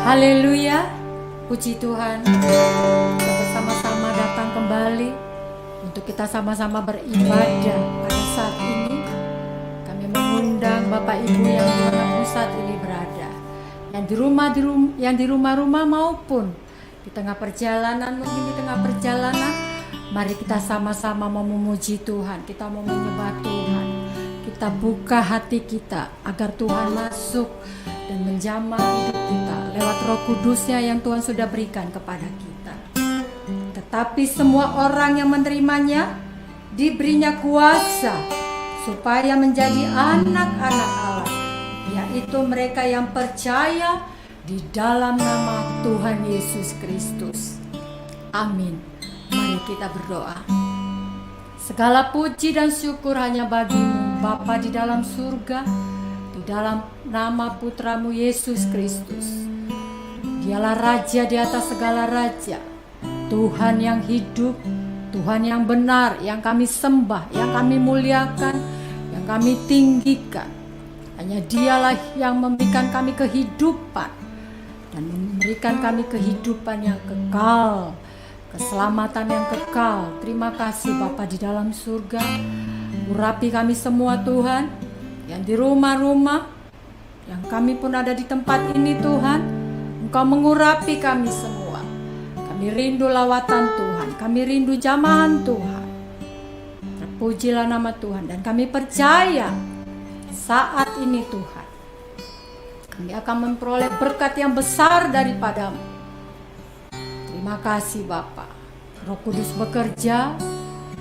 Haleluya, puji Tuhan. Kita bersama-sama datang kembali untuk kita sama-sama beribadah pada saat ini. Kami mengundang Bapak Ibu yang dimanapun saat ini berada, yang di rumah-rumah maupun di tengah perjalanan, mungkin di tengah perjalanan. Mari kita sama-sama mau memuji Tuhan, kita mau menyembah Tuhan. Kita buka hati kita agar Tuhan masuk dan menjamah hidup kita lewat Roh Kudus-Nya yang Tuhan sudah berikan kepada kita. Tetapi semua orang yang menerimanya diberinya kuasa supaya menjadi anak-anak Allah, yaitu mereka yang percaya di dalam nama Tuhan Yesus Kristus. Amin. Mari kita berdoa. Segala puji dan syukur hanya bagimu, Bapa di dalam surga, di dalam nama Putramu Yesus Kristus. Dialah Raja di atas segala raja, Tuhan yang hidup, Tuhan yang benar, yang kami sembah, yang kami muliakan, yang kami tinggikan. Hanya Dialah yang memberikan kami kehidupan dan memberikan kami kehidupan yang kekal, keselamatan yang kekal. Terima kasih Bapa di dalam surga. Urapi kami semua Tuhan, yang di rumah-rumah, yang kami pun ada di tempat ini Tuhan. Engkau mengurapi kami semua. Kami rindu lawatan Tuhan, kami rindu jamahan Tuhan. Terpujilah nama Tuhan, dan kami percaya saat ini Tuhan, kami akan memperoleh berkat yang besar daripadamu. Terima kasih Bapa. Roh Kudus bekerja,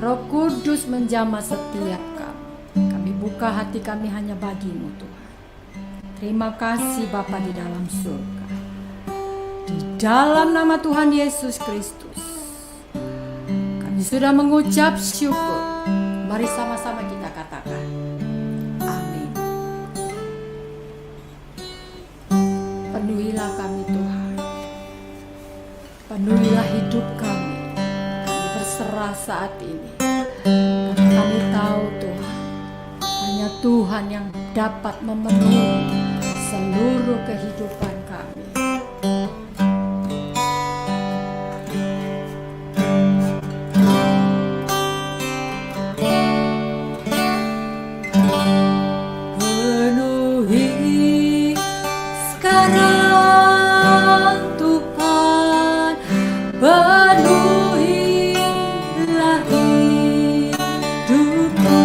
Roh Kudus menjamah setiap kami. Kami buka hati kami hanya bagimu Tuhan. Terima kasih Bapa di dalam surga. Di dalam nama Tuhan Yesus Kristus, kami sudah mengucap syukur. Mari sama-sama kita katakan amin. Penuhilah kami Tuhan, penuhilah hidup kami. Kami berserah saat ini, karena kami tahu Tuhan, hanya Tuhan yang dapat memenuhi seluruh kehidupan kami. Penuhi sekarang Tuhan, penuhilah hidupku.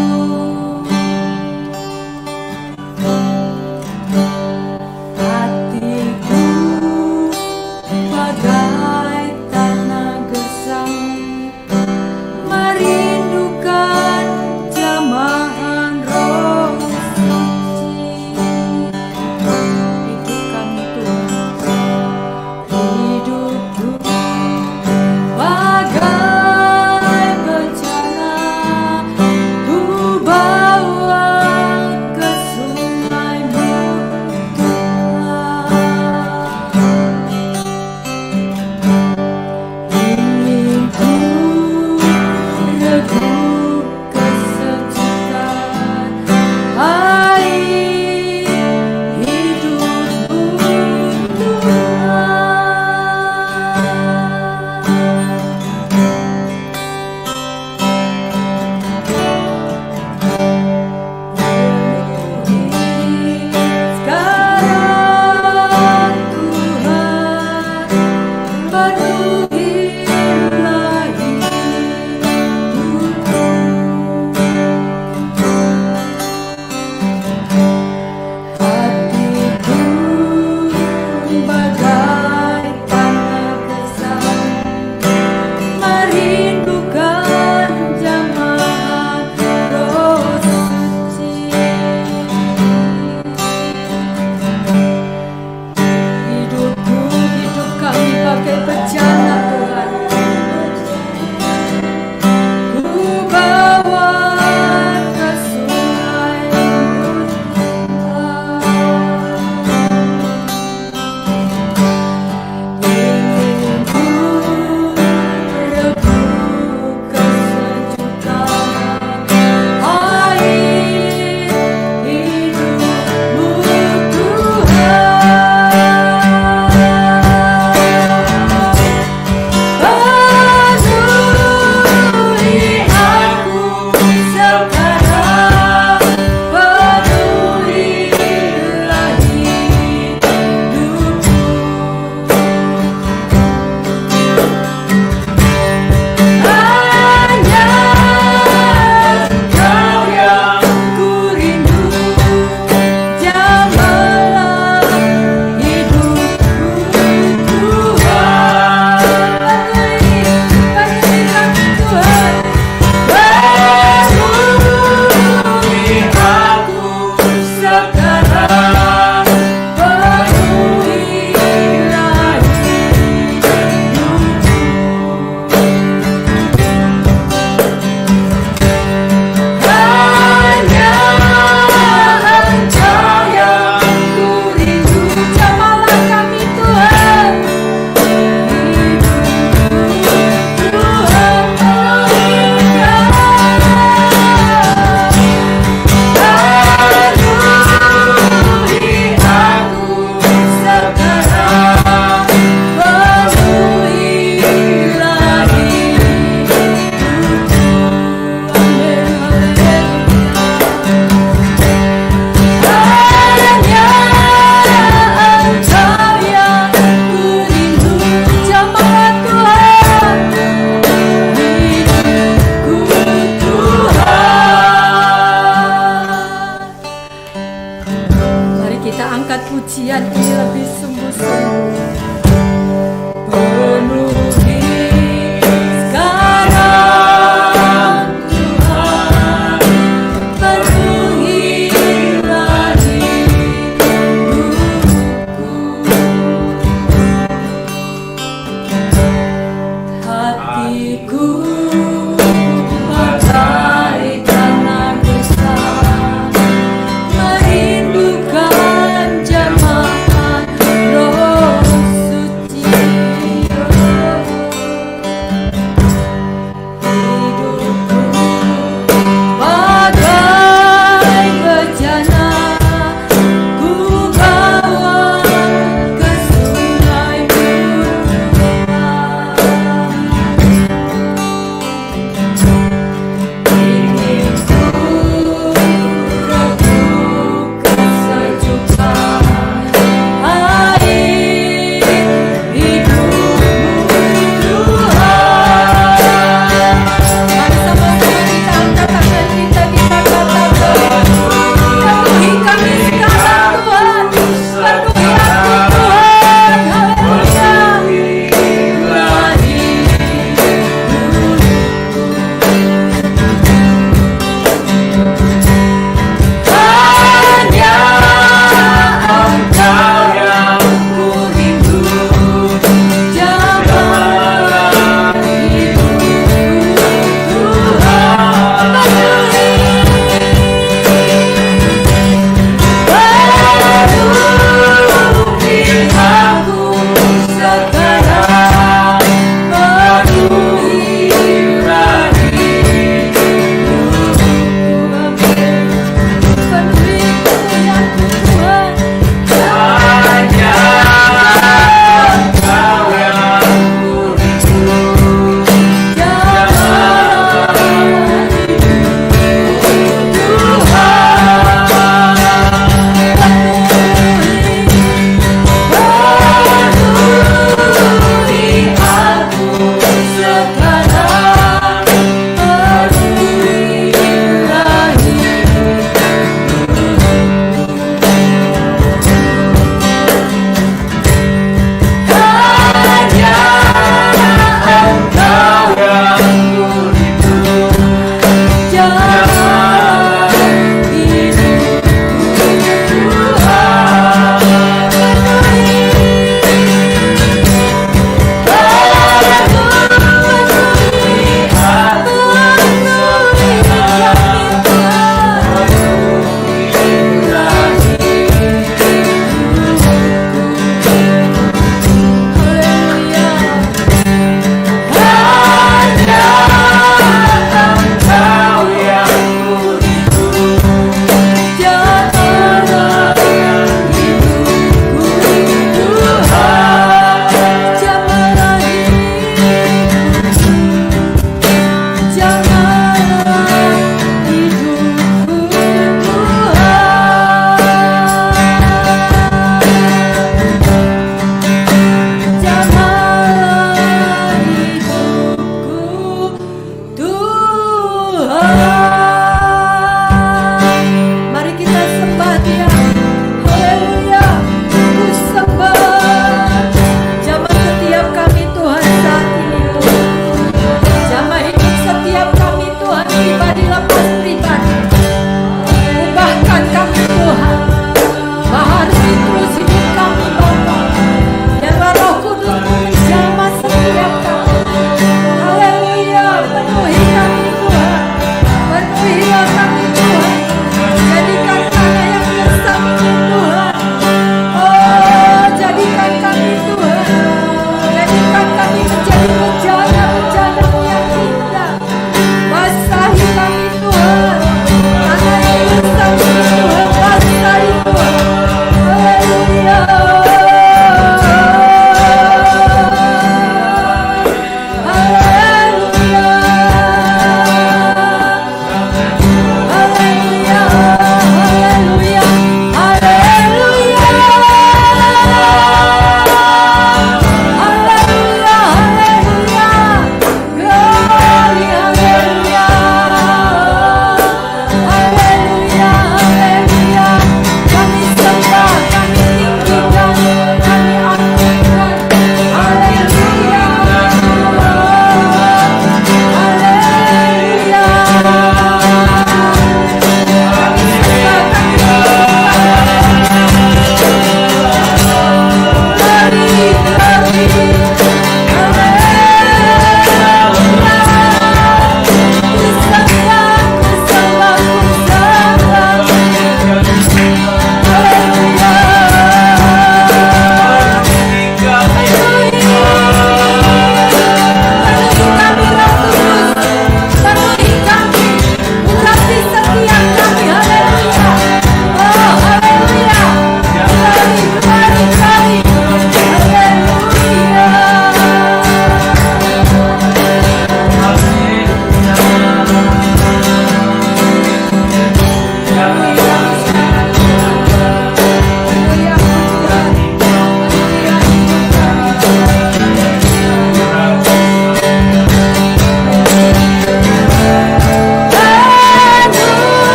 Hatiku bagai tanah gersang, merindukan jamahan Roh Suci. Hidup kami Tuhan kita angkat pujian ini lebih sungguh-sungguh. Penuhi sekarang Tuhan, penuhilah hidupku, hatiku bagai tanah besar, merindukan jamaah Roh Suci.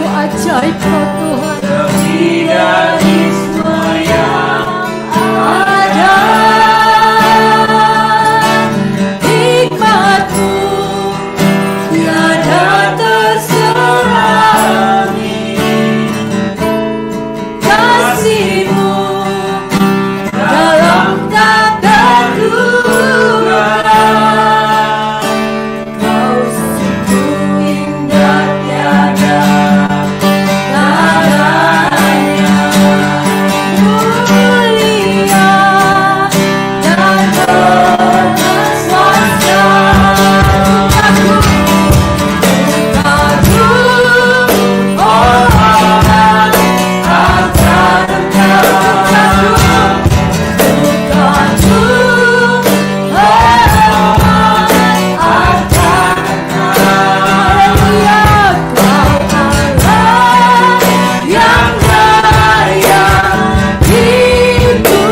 ajaib Kau Tuhan. Lebih dari semua yang ada. Hikmat-Mu tiada terserangi. Kasih-Mu dalam tak terduga. Kau sungguh indah tiada tandanya. Mulia dan berkuasa. Kagum, oh Allah, akan Engkau. Kagum, Haleluya, Kau Allah yang layak dipuji.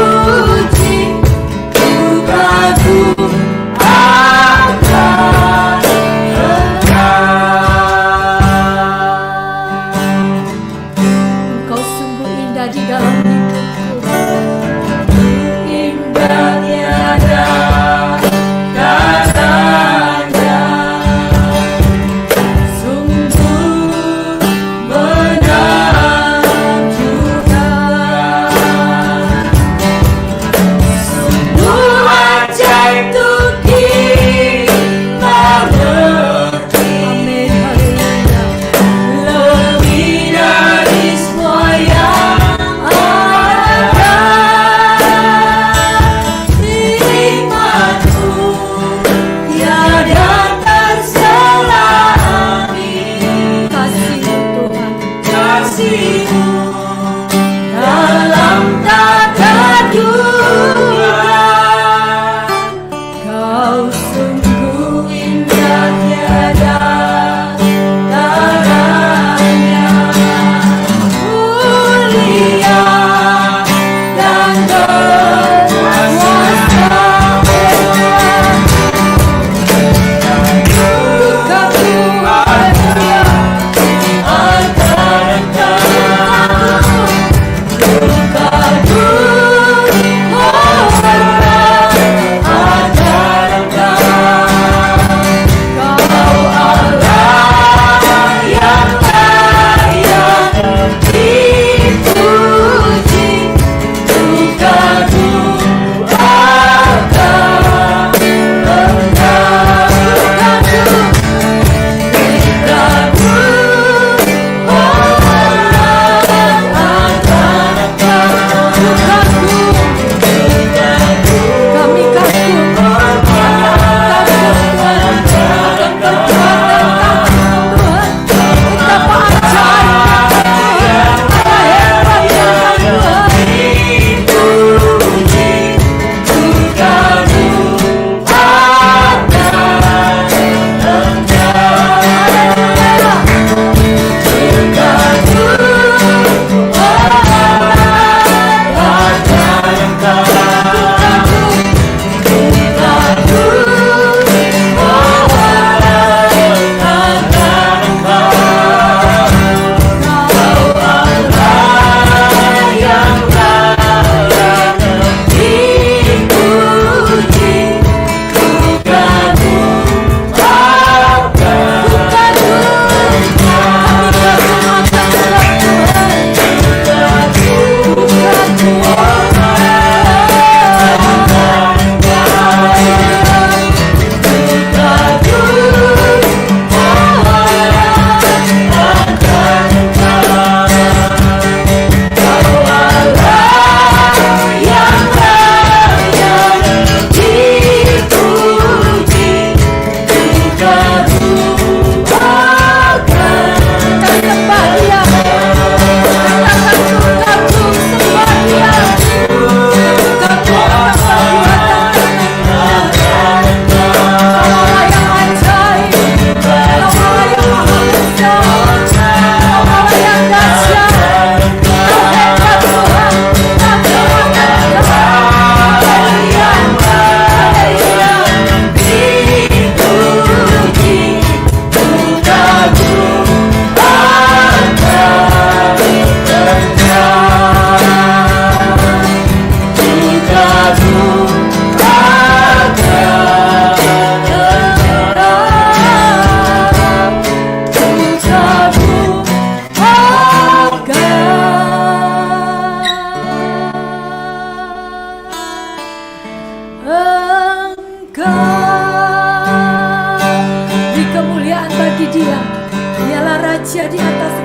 Ku kagum akan Engkau sungguh indah di dalam hidupku. Indah tiada tandanya. Sungguh menakjubkan. Sungguh ajaib untuk kita mengerti. Amin, haleluya. Lebih dari semua yang ada. Hikmat-Mu tiada terselangi. Kasih-Mu Tuhan, kasih-Mu dalam tak terduga. Kau sungguh indah tiada tandanya. Mulia dan berkuasa. Kagum, haleluya, akan Engkau.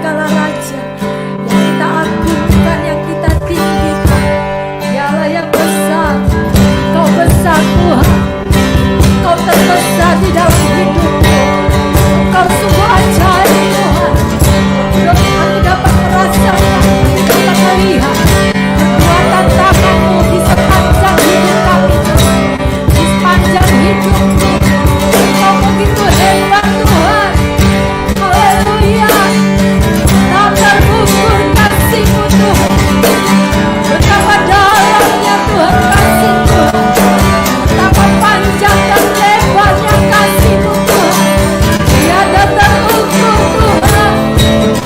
segala raja, yang kita agungkan, yang kita tinggikan. Dialah yang besar, Kau besar Tuhan, Kau terbesar di dalam hidupku. Kau sungguh ajaib Tuhan. Kami dapat merasakan, kami dapat melihat kekuatan tangan-Mu di sepanjang hidup kami, di sepanjang hidupku. Kau begitu hebat Tuhan. Haleluya. Tak terukur kasih-Mu Tuhan. Betapa dalamnya Tuhan kasih Tuhan. Betapa panjang dan lebarnya kasih-Mu Tuhan. Tiada terukur Tuhan.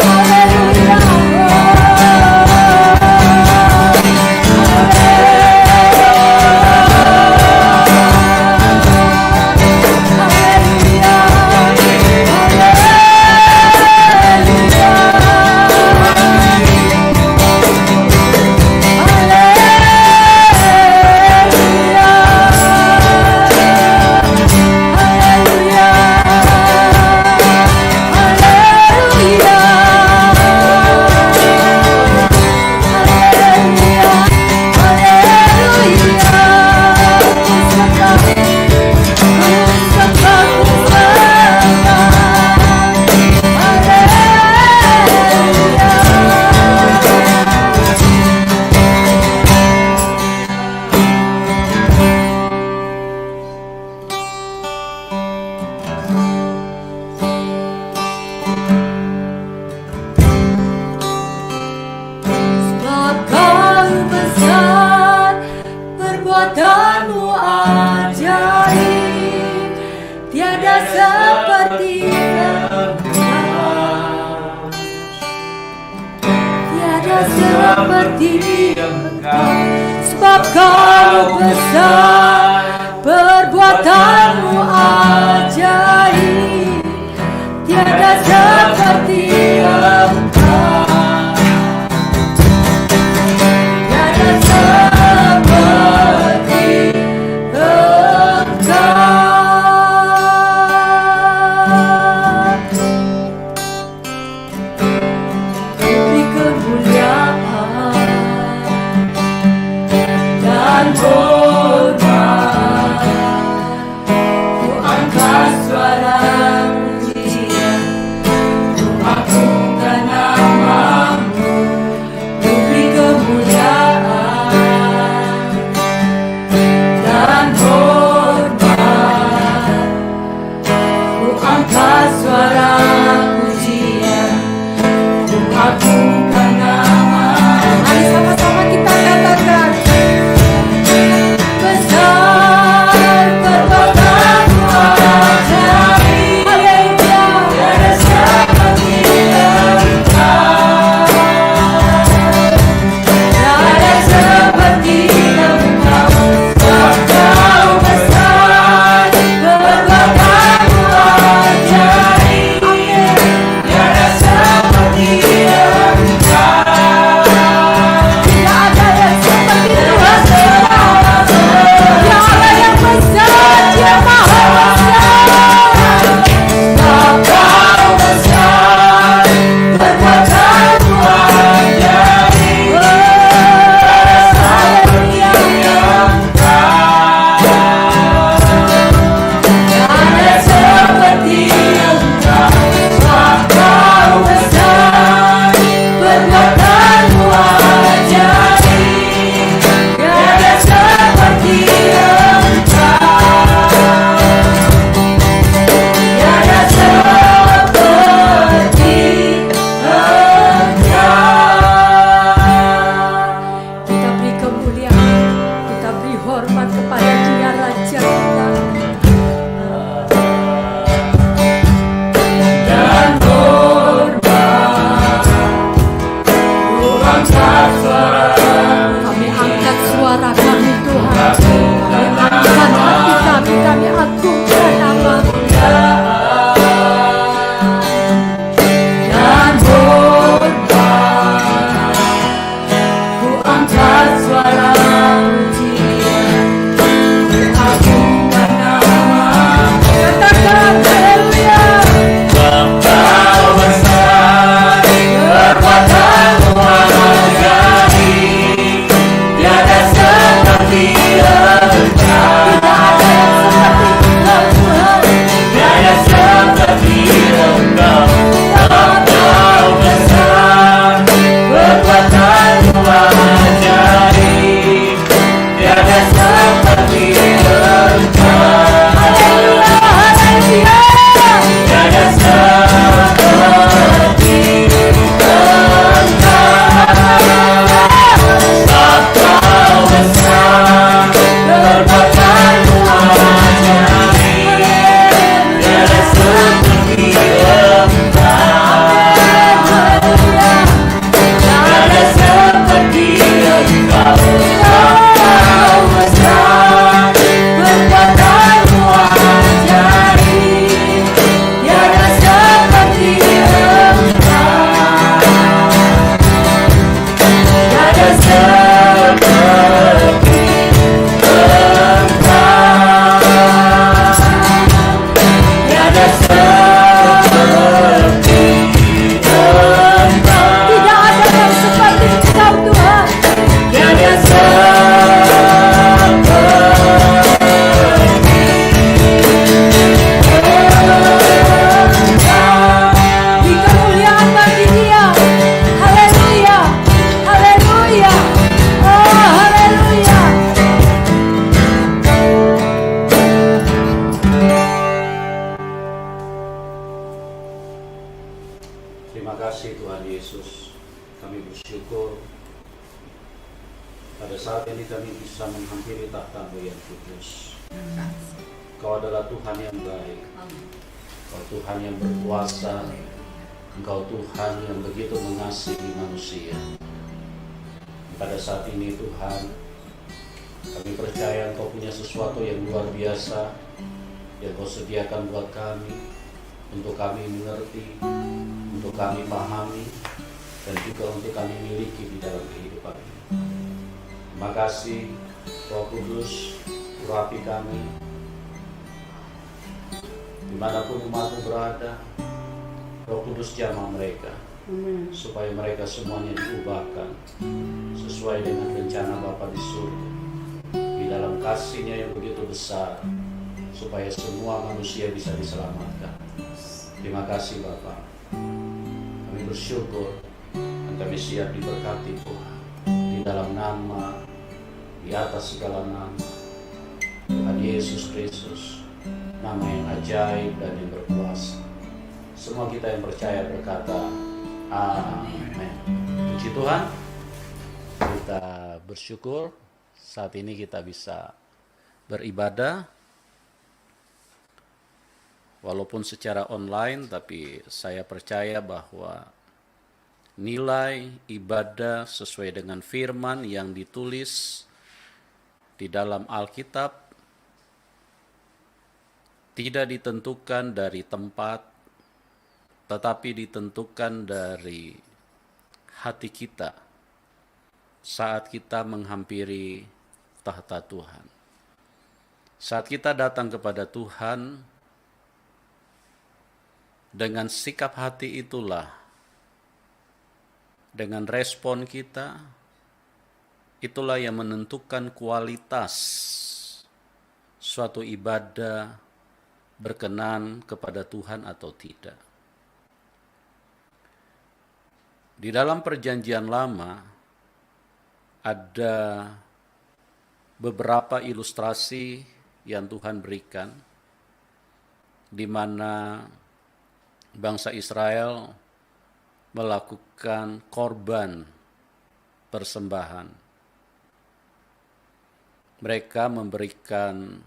Haleluya. Sebab Kau besar, perbuatan-Mu ajaib, tiada seperti Engkau, tiada seperti Engkau. Sebab Kau besar, perbuatan-Mu ajaib, tiada seperti Engkau. Yeah. Kami bersyukur pada saat ini kami bisa menghampiri tahta-Mu yang kudus. Kau adalah Tuhan yang baik, Kau Tuhan yang berkuasa, Engkau Tuhan yang begitu mengasihi manusia. Pada saat ini Tuhan, kami percaya Engkau punya sesuatu yang luar biasa yang Kau sediakan buat kami, untuk kami mengerti, untuk kami pahami, dan juga untuk kami miliki di dalam kehidupan ini. Terima kasih Roh Kudus, urapi kami dimanapun umat-Mu berada. Roh Kudus jamah mereka, supaya mereka semuanya diubahkan sesuai dengan rencana Bapa di surga, di dalam kasih-Nya yang begitu besar, supaya semua manusia bisa diselamatkan. Terima kasih Bapa. Kami bersyukur dan kami siap diberkati Tuhan, di dalam nama, di atas segala nama, Tuhan Yesus Kristus, nama yang ajaib dan yang berkuasa. Semua kita yang percaya berkata, amin. Puji Tuhan, kita bersyukur saat ini kita bisa beribadah, walaupun secara online, tapi saya percaya bahwa nilai ibadah sesuai dengan firman yang ditulis di dalam Alkitab tidak ditentukan dari tempat, tetapi ditentukan dari hati kita saat kita menghampiri tahta Tuhan. Saat kita datang kepada Tuhan, dengan sikap hati itulah, dengan respon kita, itulah yang menentukan kualitas suatu ibadah berkenan kepada Tuhan atau tidak. Di dalam Perjanjian Lama ada beberapa ilustrasi yang Tuhan berikan, di mana bangsa Israel melakukan korban persembahan. Mereka memberikan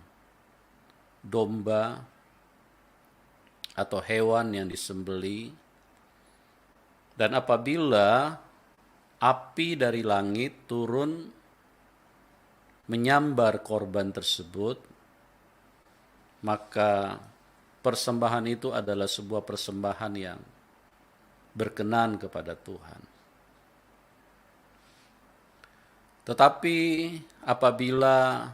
domba atau hewan yang disembelih, dan apabila api dari langit turun menyambar korban tersebut, maka persembahan itu adalah sebuah persembahan yang berkenan kepada Tuhan. Tetapi apabila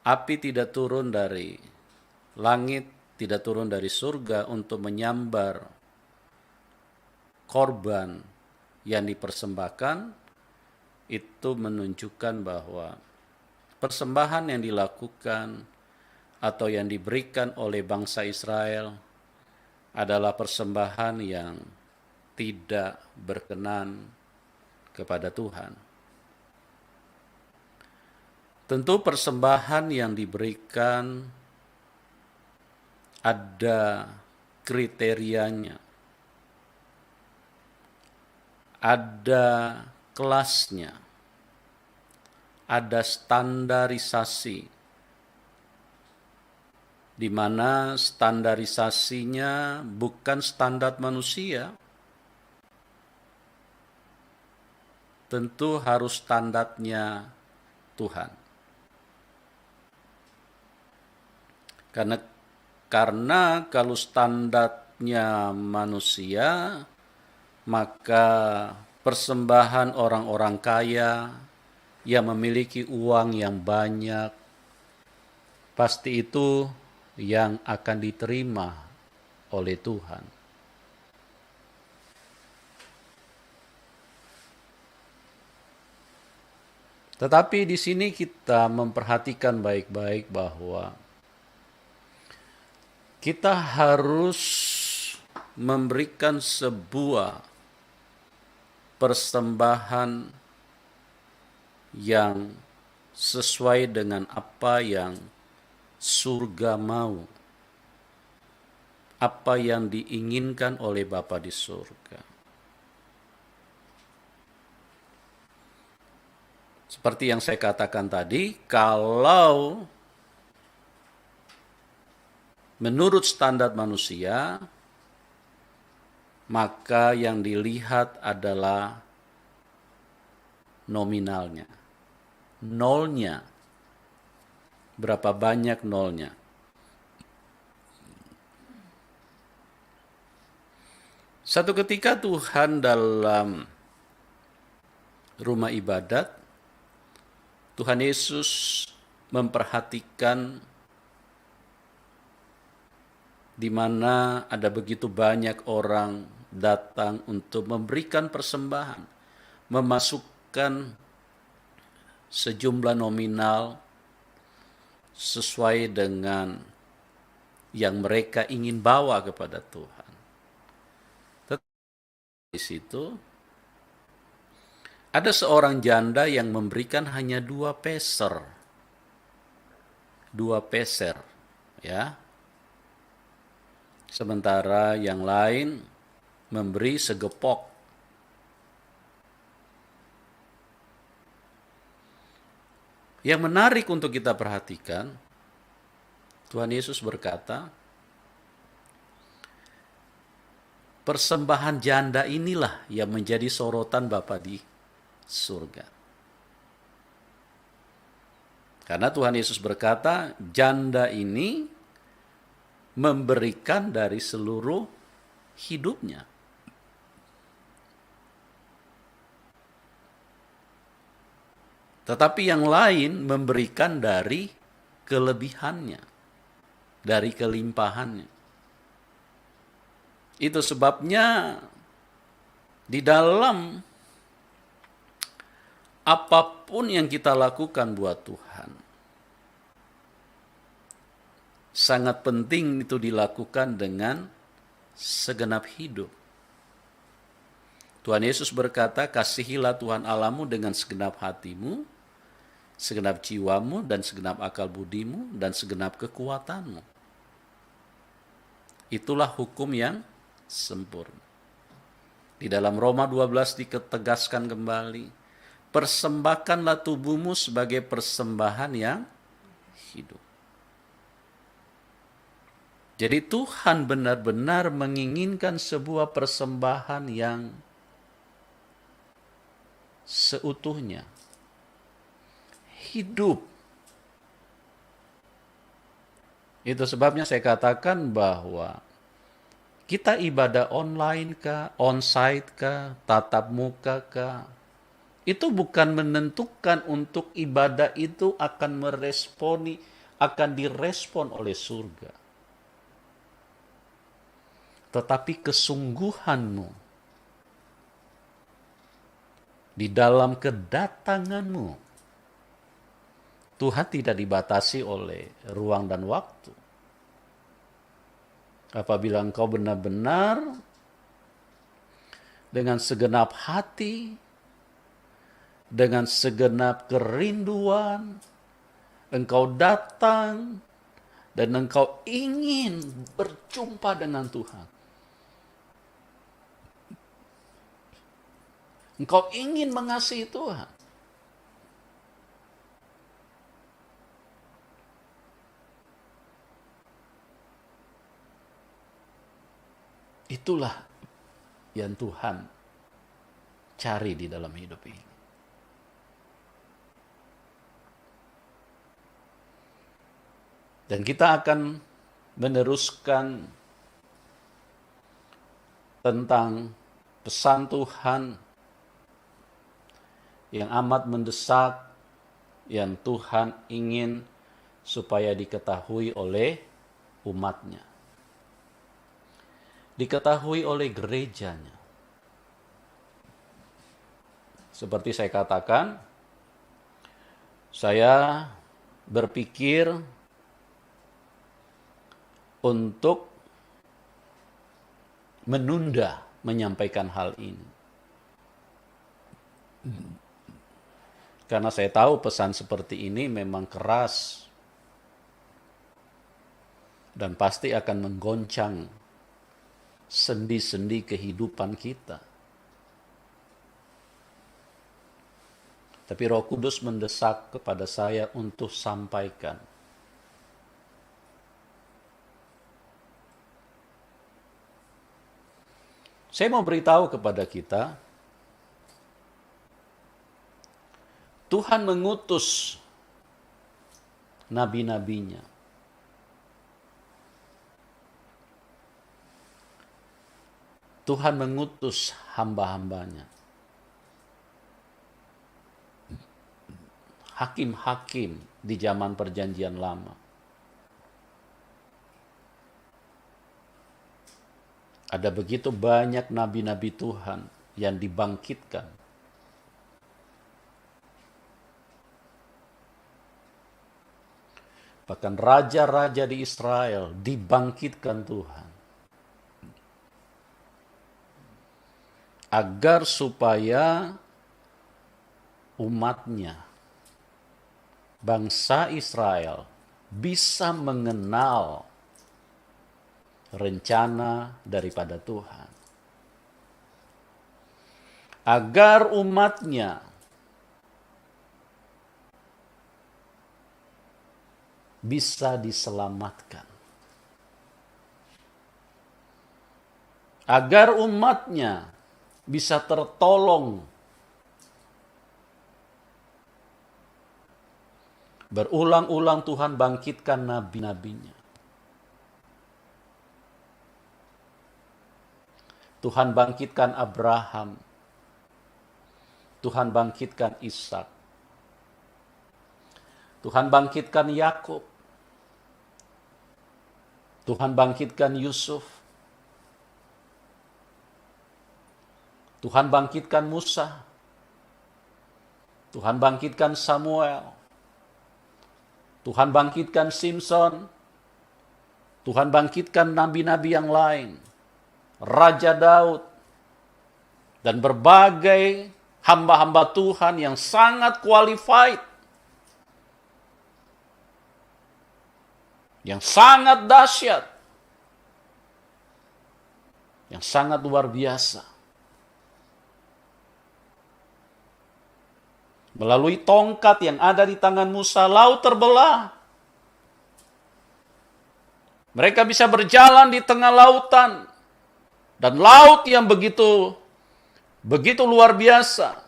api tidak turun dari langit, tidak turun dari surga untuk menyambar korban yang dipersembahkan, itu menunjukkan bahwa persembahan yang dilakukan atau yang diberikan oleh bangsa Israel adalah persembahan yang tidak berkenan kepada Tuhan. Tentu persembahan yang diberikan ada kriterianya, ada kelasnya, ada standarisasi, di mana standarisasinya bukan standar manusia, tentu harus standarnya Tuhan. Karena kalau standarnya manusia, maka persembahan orang-orang kaya yang memiliki uang yang banyak, pasti itu yang akan diterima oleh Tuhan. Tetapi di sini kita memperhatikan baik-baik bahwa kita harus memberikan sebuah persembahan yang sesuai dengan apa yang surga mau, apa yang diinginkan oleh Bapa di surga. Seperti yang saya katakan tadi, kalau menurut standar manusia, maka yang dilihat adalah nominalnya. Nolnya. Berapa banyak nolnya. Satu ketika Tuhan dalam rumah ibadat, Tuhan Yesus memperhatikan di mana ada begitu banyak orang datang untuk memberikan persembahan, memasukkan sejumlah nominal sesuai dengan yang mereka ingin bawa kepada Tuhan. Tetapi di situ ada seorang janda yang memberikan hanya 2 peser. 2 peser, ya. Sementara yang lain memberi segepok. Yang menarik untuk kita perhatikan, Tuhan Yesus berkata, persembahan janda inilah yang menjadi sorotan Bapa di surga. Karena Tuhan Yesus berkata, janda ini memberikan dari seluruh hidupnya. Tetapi yang lain memberikan dari kelebihannya, dari kelimpahannya. Itu sebabnya di dalam apapun yang kita lakukan buat Tuhan, sangat penting itu dilakukan dengan segenap hidup. Tuhan Yesus berkata, kasihilah Tuhan Allahmu dengan segenap hatimu, segenap jiwamu, dan segenap akal budimu, dan segenap kekuatanmu. Itulah hukum yang sempurna. Di dalam Roma 12 ditegaskan kembali, persembahkanlah tubuhmu sebagai persembahan yang hidup. Jadi Tuhan benar-benar menginginkan sebuah persembahan yang seutuhnya, hidup. Itu sebabnya saya katakan bahwa kita ibadah online kah, onsite kah, tatap muka kah, itu bukan menentukan untuk ibadah itu akan direspon oleh surga. Tetapi kesungguhanmu di dalam kedatanganmu. Tuhan tidak dibatasi oleh ruang dan waktu. Apabila engkau benar-benar dengan segenap hati, dengan segenap kerinduan, engkau datang dan engkau ingin berjumpa dengan Tuhan. Engkau ingin mengasihi Tuhan. Itulah yang Tuhan cari di dalam hidup ini. Dan kita akan meneruskan tentang pesan Tuhan yang amat mendesak, yang Tuhan ingin supaya diketahui oleh umatnya. Diketahui oleh gerejanya. Seperti saya katakan, saya berpikir untuk menunda menyampaikan hal ini. Karena saya tahu pesan seperti ini memang keras dan pasti akan menggoncang sendi-sendi kehidupan kita. Tapi Roh Kudus mendesak kepada saya untuk sampaikan. Saya mau beritahu kepada kita, Tuhan mengutus nabi-nabinya. Tuhan mengutus hamba-hambanya. Hakim-hakim di zaman perjanjian lama. Ada begitu banyak nabi-nabi Tuhan yang dibangkitkan. Bahkan raja-raja di Israel dibangkitkan Tuhan. Agar supaya umatnya, bangsa Israel, bisa mengenal rencana daripada Tuhan. Agar umatnya bisa diselamatkan. Agar umatnya bisa tertolong. Berulang-ulang Tuhan bangkitkan nabi-nabinya. Tuhan bangkitkan Abraham. Tuhan bangkitkan Ishak. Tuhan bangkitkan Yakub. Tuhan bangkitkan Yusuf. Tuhan bangkitkan Musa. Tuhan bangkitkan Samuel. Tuhan bangkitkan Simson. Tuhan bangkitkan nabi-nabi yang lain. Raja Daud. Dan berbagai hamba-hamba Tuhan yang sangat qualified. Yang sangat dahsyat. Yang sangat luar biasa. Melalui tongkat yang ada di tangan Musa, laut terbelah. Mereka bisa berjalan di tengah lautan. Dan laut yang begitu luar biasa.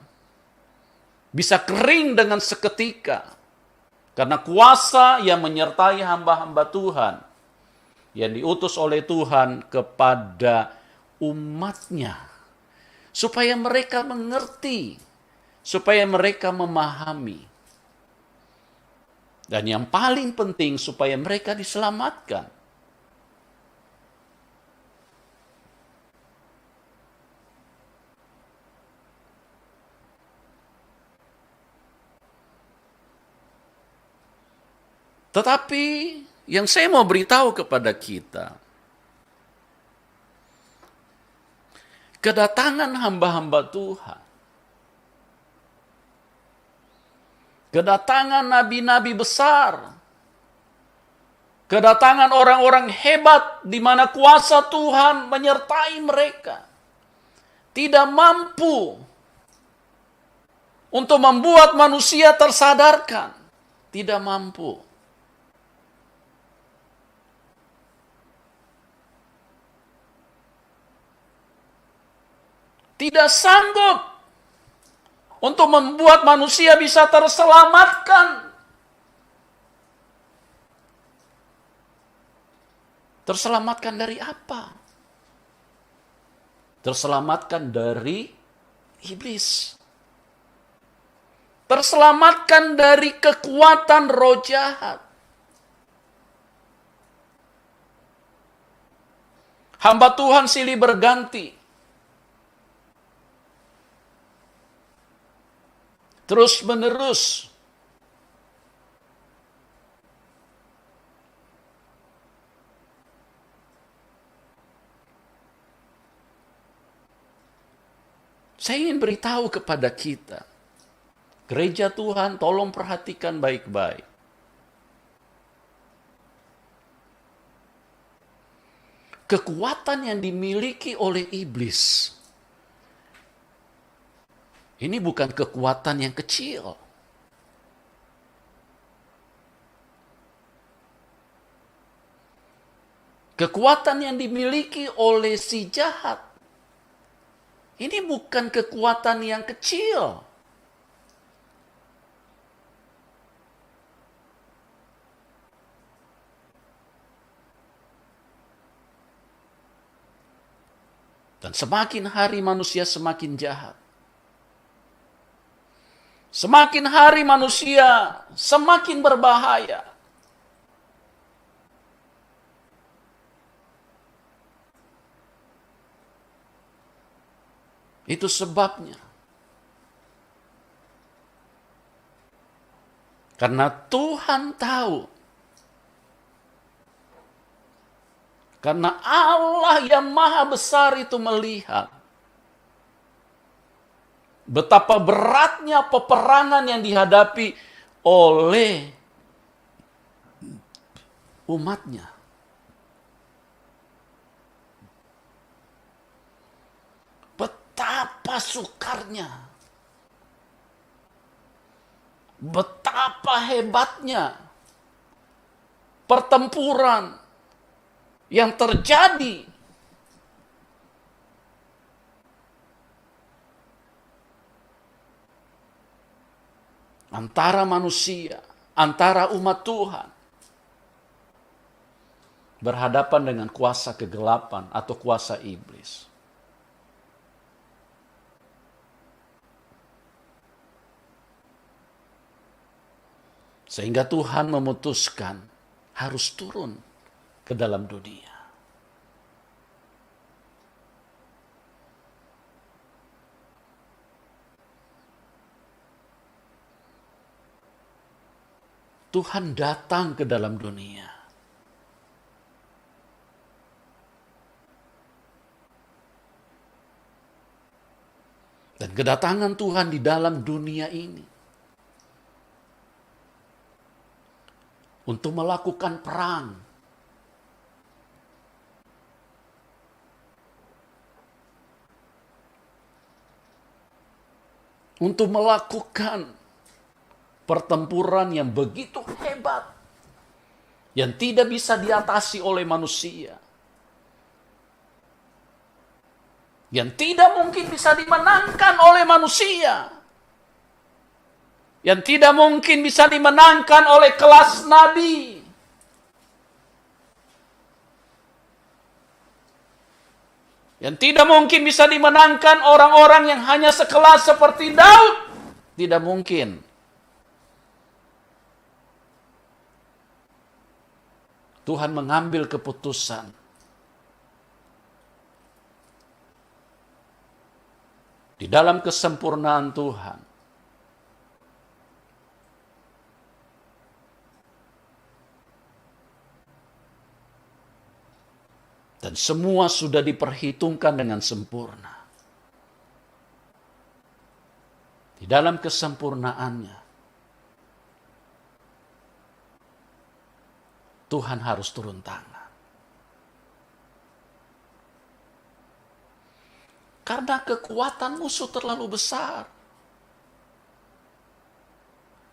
Bisa kering dengan seketika. Karena kuasa yang menyertai hamba-hamba Tuhan. Yang diutus oleh Tuhan kepada umatnya. Supaya mereka mengerti. Supaya mereka memahami. Dan yang paling penting supaya mereka diselamatkan. Tetapi yang saya mau beritahu kepada kita, kedatangan hamba-hamba Tuhan, kedatangan nabi-nabi besar, kedatangan orang-orang hebat di mana kuasa Tuhan menyertai mereka, tidak mampu untuk membuat manusia tersadarkan, tidak mampu. Tidak sanggup untuk membuat manusia bisa terselamatkan. Terselamatkan dari apa? Terselamatkan dari iblis. Terselamatkan dari kekuatan roh jahat. Hamba Tuhan silih berganti. Terus menerus. Saya ingin beritahu kepada kita. Gereja Tuhan, tolong perhatikan baik-baik. Kekuatan yang dimiliki oleh iblis Ini bukan kekuatan yang kecil. Kekuatan yang dimiliki oleh si jahat. Ini bukan kekuatan yang kecil. Dan semakin hari manusia semakin jahat. Semakin hari manusia semakin berbahaya. Itu sebabnya. Karena Tuhan tahu. Karena Allah yang maha besar itu melihat betapa beratnya peperangan yang dihadapi oleh umatnya. Betapa sukarnya, betapa hebatnya pertempuran yang terjadi antara manusia, antara umat Tuhan berhadapan dengan kuasa kegelapan atau kuasa iblis. Sehingga Tuhan memutuskan harus turun ke dalam dunia. Tuhan datang ke dalam dunia. Dan kedatangan Tuhan di dalam dunia ini untuk melakukan perang. Untuk melakukan pertempuran yang begitu hebat. Yang tidak bisa diatasi oleh manusia. Yang tidak mungkin bisa dimenangkan oleh manusia. Yang tidak mungkin bisa dimenangkan oleh kelas nabi. Yang tidak mungkin bisa dimenangkan orang-orang yang hanya sekelas seperti Daud. Tidak mungkin. Tuhan mengambil keputusan. Di dalam kesempurnaan Tuhan. Dan semua sudah diperhitungkan dengan sempurna. Di dalam kesempurnaannya, Tuhan harus turun tangan. Karena kekuatan musuh terlalu besar.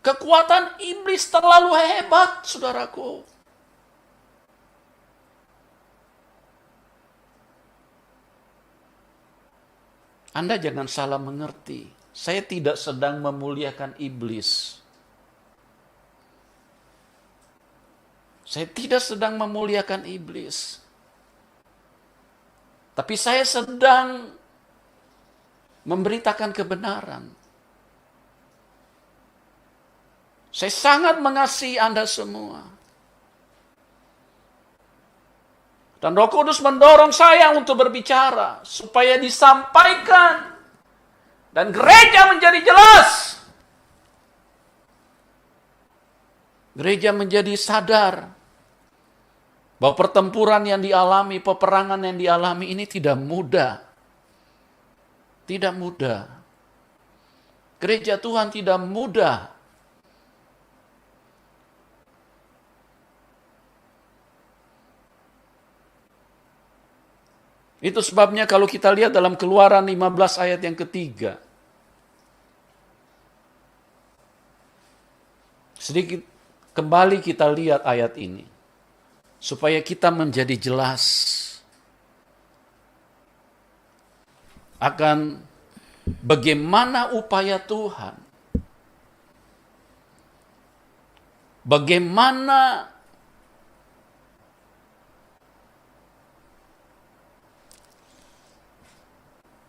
Kekuatan iblis terlalu hebat, saudaraku. Anda jangan salah mengerti. Saya tidak sedang memuliakan iblis. Saya tidak sedang memuliakan iblis. Tapi saya sedang memberitakan kebenaran. Saya sangat mengasihi Anda semua. Dan Roh Kudus mendorong saya untuk berbicara supaya disampaikan dan gereja menjadi jelas. Gereja menjadi sadar bahwa pertempuran yang dialami, peperangan yang dialami ini tidak mudah. Tidak mudah. Gereja Tuhan tidak mudah. Itu sebabnya kalau kita lihat dalam Keluaran 15 ayat yang ketiga. Sedikit kembali kita lihat ayat ini, supaya kita menjadi jelas akan bagaimana upaya Tuhan, bagaimana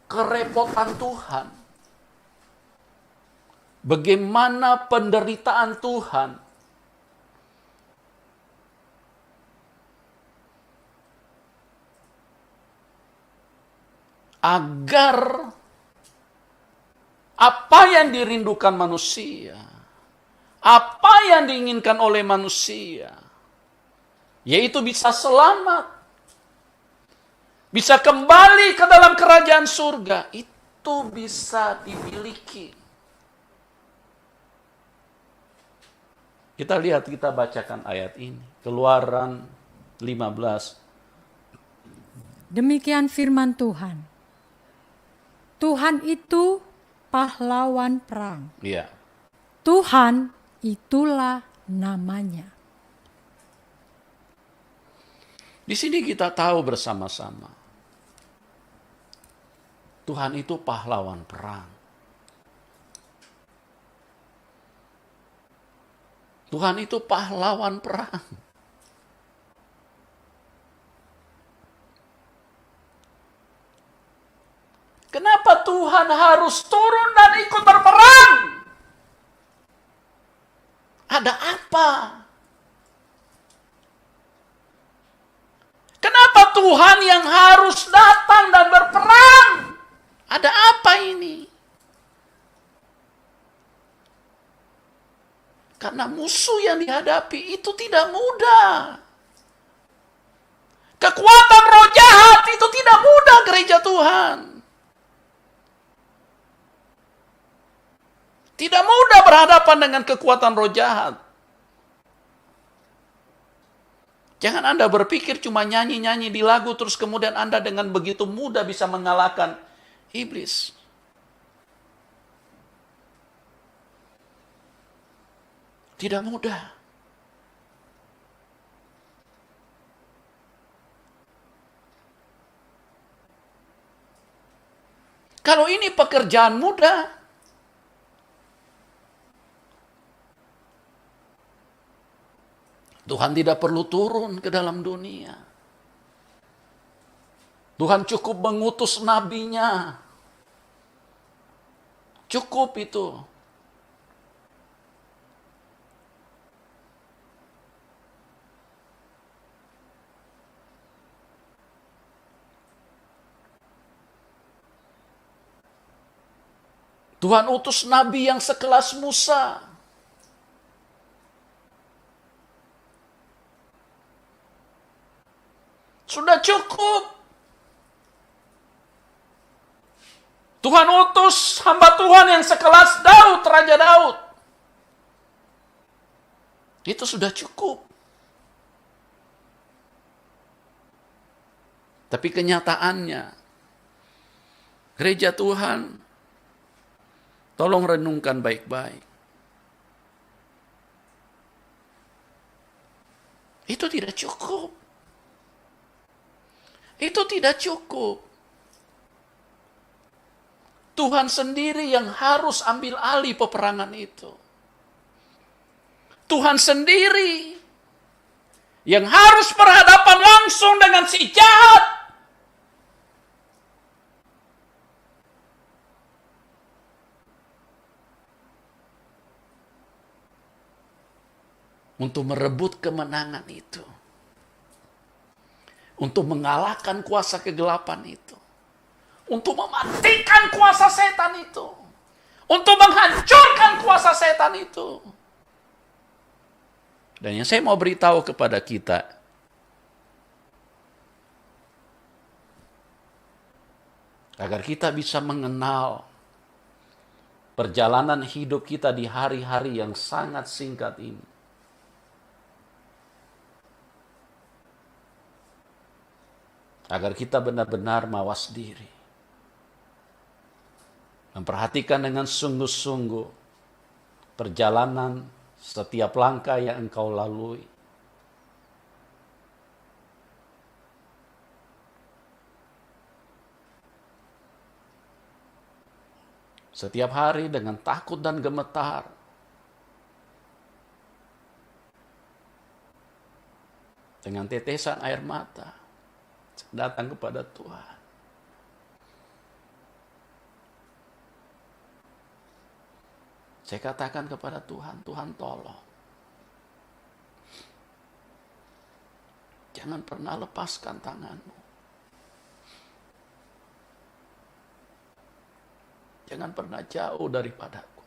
kerepotan Tuhan, bagaimana penderitaan Tuhan agar apa yang dirindukan manusia, apa yang diinginkan oleh manusia, yaitu bisa selamat, bisa kembali ke dalam kerajaan surga, itu bisa dimiliki. Kita lihat, kita bacakan ayat ini. Keluaran 15. Demikian firman Tuhan. Tuhan itu pahlawan perang. Iya. Tuhan itulah namanya. Di sini kita tahu bersama-sama. Tuhan itu pahlawan perang. Tuhan itu pahlawan perang. Kenapa Tuhan harus turun dan ikut berperang? Ada apa? Kenapa Tuhan yang harus datang dan berperang? Ada apa ini? Karena musuh yang dihadapi itu tidak mudah. Kekuatan roh jahat itu tidak mudah, gereja Tuhan. Tidak mudah berhadapan dengan kekuatan roh jahat. Jangan Anda berpikir cuma nyanyi-nyanyi di lagu terus kemudian Anda dengan begitu mudah bisa mengalahkan iblis. Tidak mudah. Kalau ini pekerjaan mudah, Tuhan tidak perlu turun ke dalam dunia. Tuhan cukup mengutus nabinya. Cukup itu. Tuhan utus nabi yang sekelas Musa. Sudah cukup. Tuhan utus hamba Tuhan yang sekelas Daud, Raja Daud. Itu sudah cukup. Tapi kenyataannya, gereja Tuhan, tolong renungkan baik-baik. Itu tidak cukup. Itu tidak cukup. Tuhan sendiri yang harus ambil alih peperangan itu. Tuhan sendiri yang harus berhadapan langsung dengan si jahat. Untuk merebut kemenangan itu. Untuk mengalahkan kuasa kegelapan itu. Untuk mematikan kuasa setan itu. Untuk menghancurkan kuasa setan itu. Dan yang saya mau beritahu kepada kita, agar kita bisa mengenal perjalanan hidup kita di hari-hari yang sangat singkat ini. Agar kita benar-benar mawas diri. Memperhatikan dengan sungguh-sungguh perjalanan setiap langkah yang engkau lalui. Setiap hari dengan takut dan gemetar, dengan tetesan air mata, datang kepada Tuhan. Saya katakan kepada Tuhan, Tuhan tolong. Jangan pernah lepaskan tangan-Mu. Jangan pernah jauh daripadaku.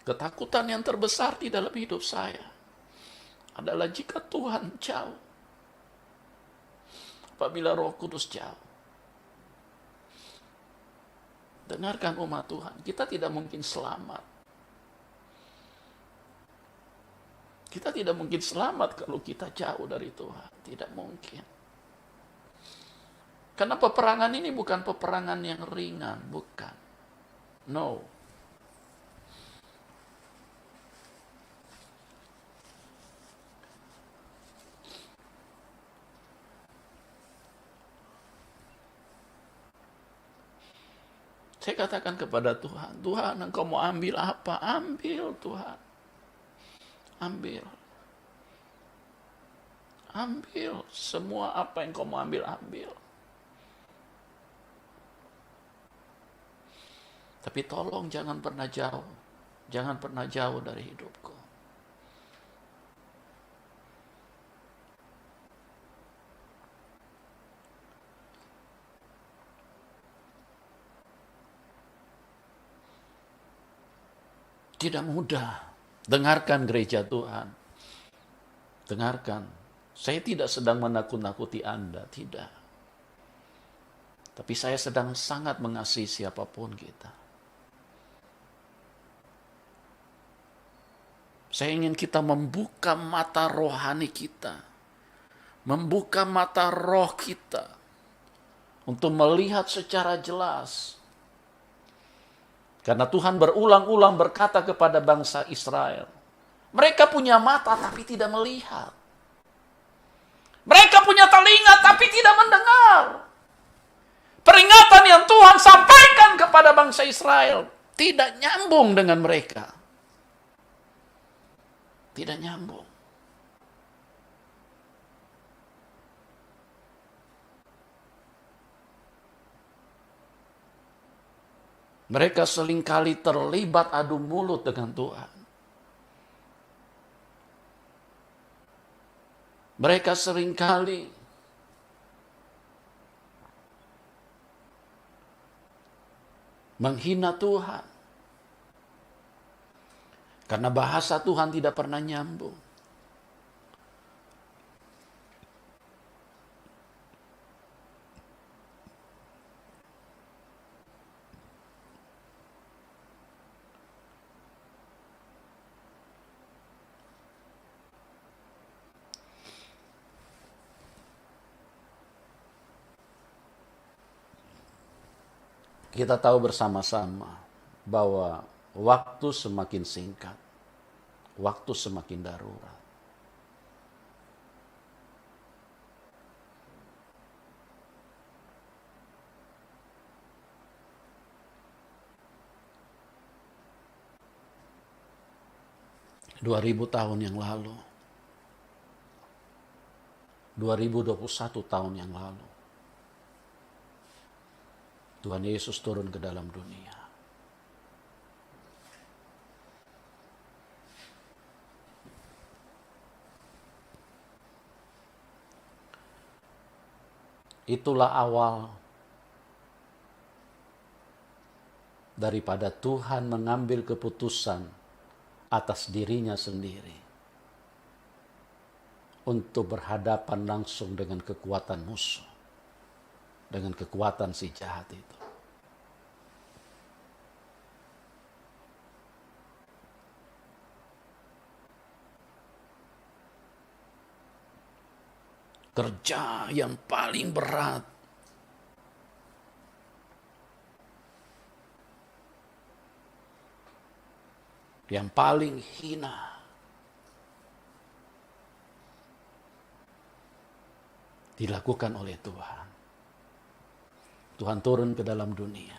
Ketakutan yang terbesar di dalam hidup saya adalah jika Tuhan jauh. Apabila Roh Kudus jauh. Dengarkan umat Tuhan, kita tidak mungkin selamat. Kita tidak mungkin selamat kalau kita jauh dari Tuhan. Tidak mungkin. Karena peperangan ini bukan peperangan yang ringan, bukan. No. Saya katakan kepada Tuhan, Tuhan Engkau mau ambil apa? Ambil Tuhan. Ambil. Ambil semua apa yang Engkau mau ambil, ambil. Tapi tolong jangan pernah jauh. Jangan pernah jauh dari hidupku. Tidak mudah. Dengarkan gereja Tuhan. Dengarkan. Saya tidak sedang menakut-nakuti Anda. Tidak. Tapi saya sedang sangat mengasihi siapapun kita. Saya ingin kita membuka mata rohani kita. Membuka mata roh kita. Untuk melihat secara jelas. Karena Tuhan berulang-ulang berkata kepada bangsa Israel. Mereka punya mata tapi tidak melihat. Mereka punya telinga tapi tidak mendengar. Peringatan yang Tuhan sampaikan kepada bangsa Israel tidak nyambung dengan mereka. Tidak nyambung. Mereka seringkali terlibat adu mulut dengan Tuhan. Mereka seringkali menghina Tuhan. Karena bahasa Tuhan tidak pernah nyambung. Kita tahu bersama-sama bahwa waktu semakin singkat, waktu semakin darurat. Dua ribu tahun yang lalu, 2021 tahun yang lalu, Tuhan Yesus turun ke dalam dunia. Itulah awal daripada Tuhan mengambil keputusan atas dirinya sendiri untuk berhadapan langsung dengan kekuatan musuh, dengan kekuatan si jahat itu. Kerja yang paling berat yang paling hina dilakukan oleh Tuhan. Tuhan turun ke dalam dunia.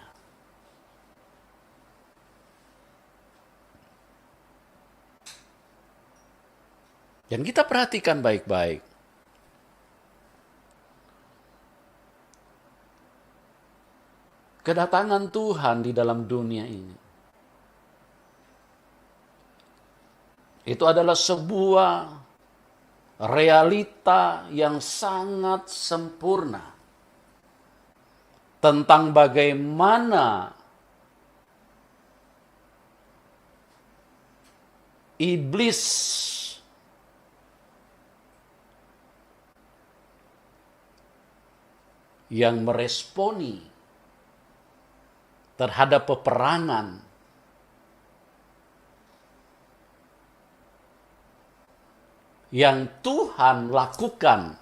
Dan kita perhatikan baik-baik. Kedatangan Tuhan di dalam dunia ini. Itu adalah sebuah realita yang sangat sempurna. Tentang bagaimana iblis yang meresponi terhadap peperangan yang Tuhan lakukan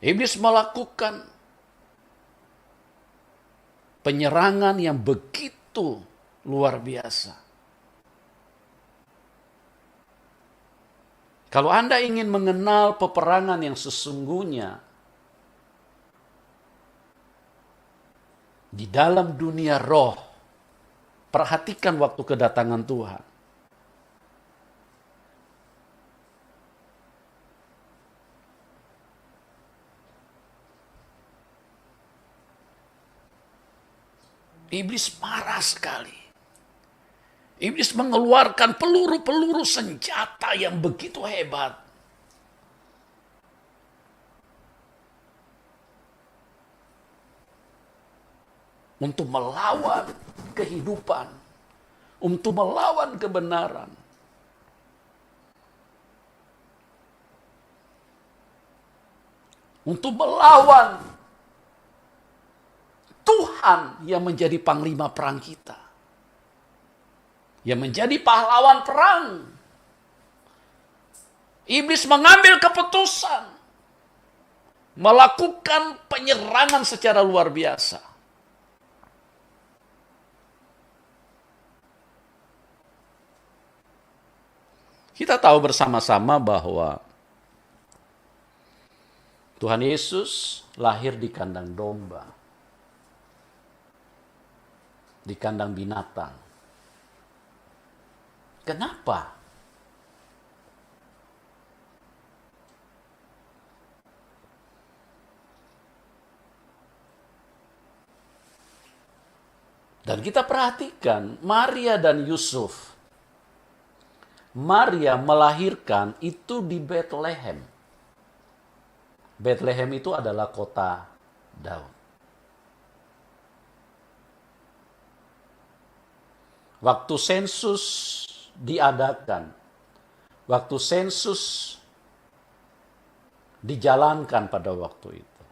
iblis melakukan penyerangan yang begitu luar biasa. Kalau Anda ingin mengenal peperangan yang sesungguhnya di dalam dunia roh, perhatikan waktu kedatangan Tuhan. Iblis marah sekali. Iblis mengeluarkan peluru-peluru senjata yang begitu hebat. Untuk melawan kehidupan. Untuk melawan kebenaran. Untuk melawan Tuhan yang menjadi panglima perang kita. Yang menjadi pahlawan perang. Iblis mengambil keputusan. Melakukan penyerangan secara luar biasa. Kita tahu bersama-sama bahwa Tuhan Yesus lahir di kandang domba. Di kandang binatang. Kenapa? Dan kita perhatikan Maria dan Yusuf. Maria melahirkan itu di Bethlehem. Bethlehem itu adalah kota Daud. Waktu sensus diadakan, waktu sensus dijalankan pada waktu itu.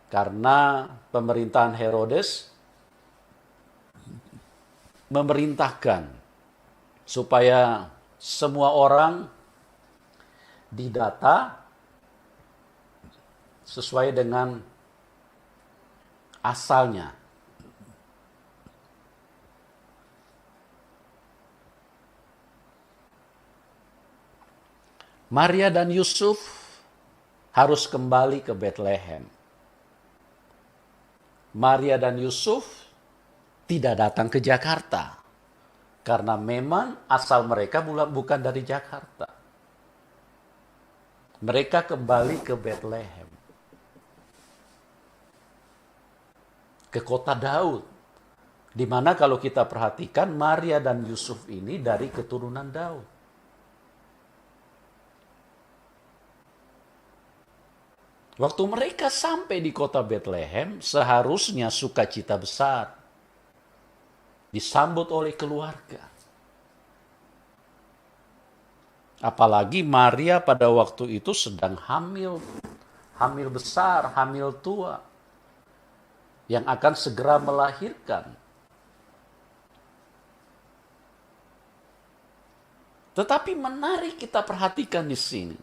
Karena pemerintahan Herodes memerintahkan supaya semua orang didata sesuai dengan asalnya. Maria dan Yusuf harus kembali ke Bethlehem. Maria dan Yusuf tidak datang ke Jakarta. Karena memang asal mereka bukan dari Jakarta. Mereka kembali ke Bethlehem. Ke kota Daud. Di mana kalau kita perhatikan Maria dan Yusuf ini dari keturunan Daud. Waktu mereka sampai di kota Bethlehem, seharusnya sukacita besar. Disambut oleh keluarga. Apalagi Maria pada waktu itu sedang hamil. Hamil besar, hamil tua. Yang akan segera melahirkan. Tetapi menarik kita perhatikan di sini.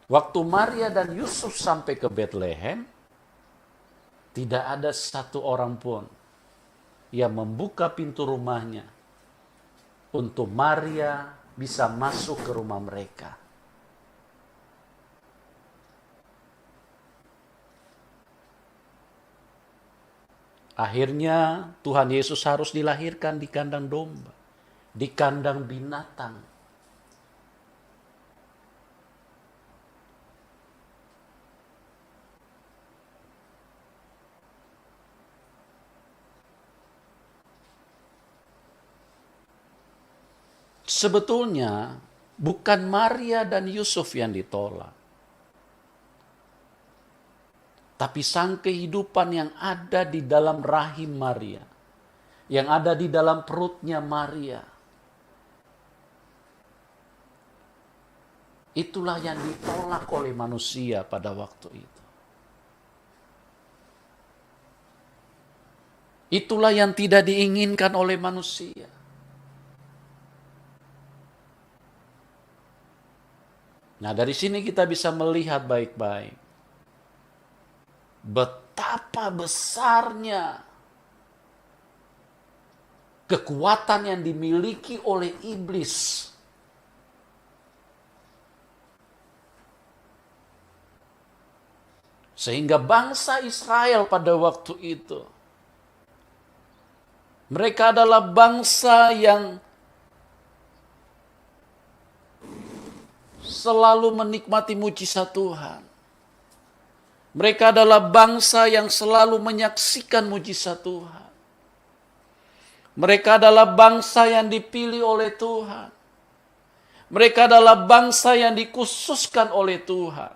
Waktu Maria dan Yusuf sampai ke Betlehem, tidak ada satu orang pun yang membuka pintu rumahnya untuk Maria bisa masuk ke rumah mereka. Akhirnya Tuhan Yesus harus dilahirkan di kandang domba, di kandang binatang. Sebetulnya bukan Maria dan Yusuf yang ditolak, tapi sang kehidupan yang ada di dalam rahim Maria, yang ada di dalam perutnya Maria. Itulah yang ditolak oleh manusia pada waktu itu. Itulah yang tidak diinginkan oleh manusia. Nah, dari sini kita bisa melihat baik-baik betapa besarnya kekuatan yang dimiliki oleh iblis. Sehingga bangsa Israel pada waktu itu, mereka adalah bangsa yang selalu menikmati mujizat Tuhan. Mereka adalah bangsa yang selalu menyaksikan mujizat Tuhan. Mereka adalah bangsa yang dipilih oleh Tuhan. Mereka adalah bangsa yang dikhususkan oleh Tuhan.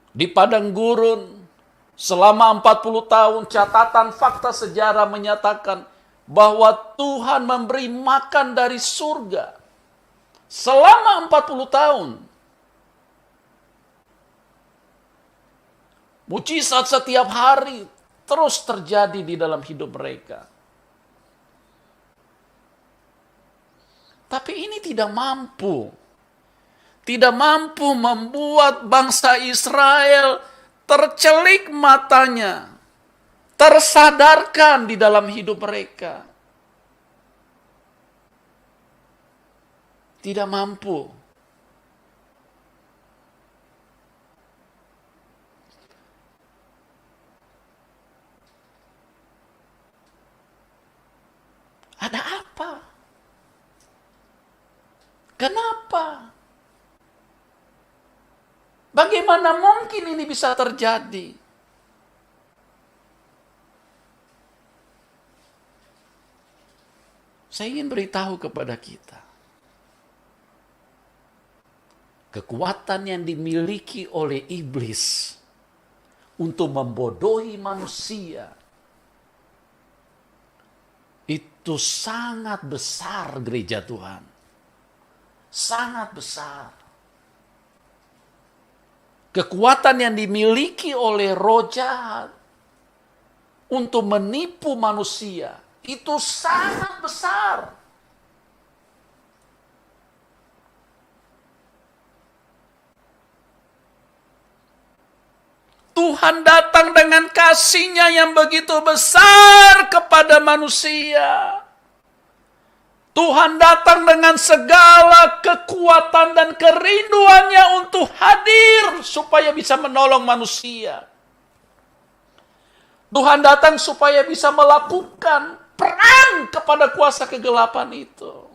Di padang gurun selama 40 tahun, catatan fakta sejarah menyatakan bahwa Tuhan memberi makan dari surga selama 40 tahun. Mujizat setiap hari terus terjadi di dalam hidup mereka. Tapi ini tidak mampu membuat bangsa Israel tercelik matanya, tersadarkan di dalam hidup mereka. Tidak mampu. Ada apa? Kenapa? Bagaimana mungkin ini bisa terjadi? Saya ingin beritahu kepada kita. Kekuatan yang dimiliki oleh iblis untuk membodohi manusia itu sangat besar, gereja Tuhan. Sangat besar. Kekuatan yang dimiliki oleh roh jahat untuk menipu manusia itu sangat besar. Tuhan datang dengan kasih-Nya yang begitu besar kepada manusia. Tuhan datang dengan segala kekuatan dan kerinduannya untuk hadir supaya bisa menolong manusia. Tuhan datang supaya bisa melakukan perang kepada kuasa kegelapan itu.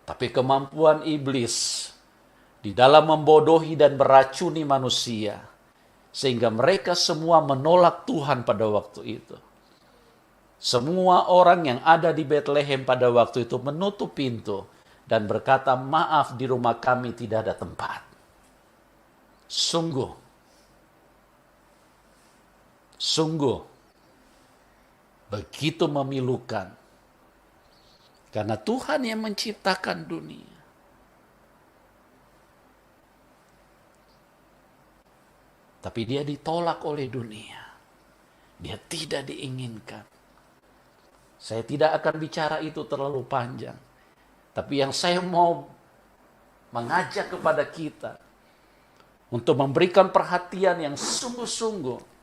Tapi kemampuan iblis di dalam membodohi dan meracuni manusia, sehingga mereka semua menolak Tuhan pada waktu itu. Semua orang yang ada di Betlehem pada waktu itu menutup pintu dan berkata, maaf, di rumah kami tidak ada tempat. Sungguh begitu memilukan. Karena Tuhan yang menciptakan dunia. Tapi dia ditolak oleh dunia. dia tidak diinginkan. Saya tidak akan bicara itu terlalu panjang. Tapi yang saya mau mengajak kepada kita untuk memberikan perhatian yang sungguh-sungguh.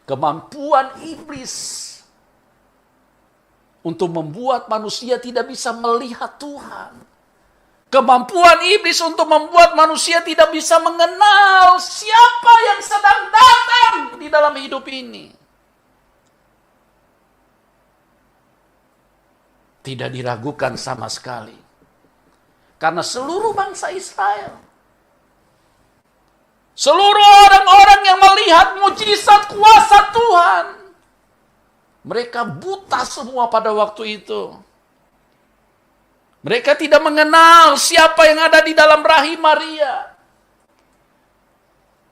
Kemampuan iblis untuk membuat manusia tidak bisa melihat Tuhan. Kemampuan iblis untuk membuat manusia tidak bisa mengenal siapa yang sedang datang di dalam hidup ini. Tidak diragukan sama sekali. Karena seluruh bangsa Israel, seluruh orang-orang yang melihat mujizat kuasa Tuhan, mereka buta semua pada waktu itu. Mereka tidak mengenal siapa yang ada di dalam rahim Maria.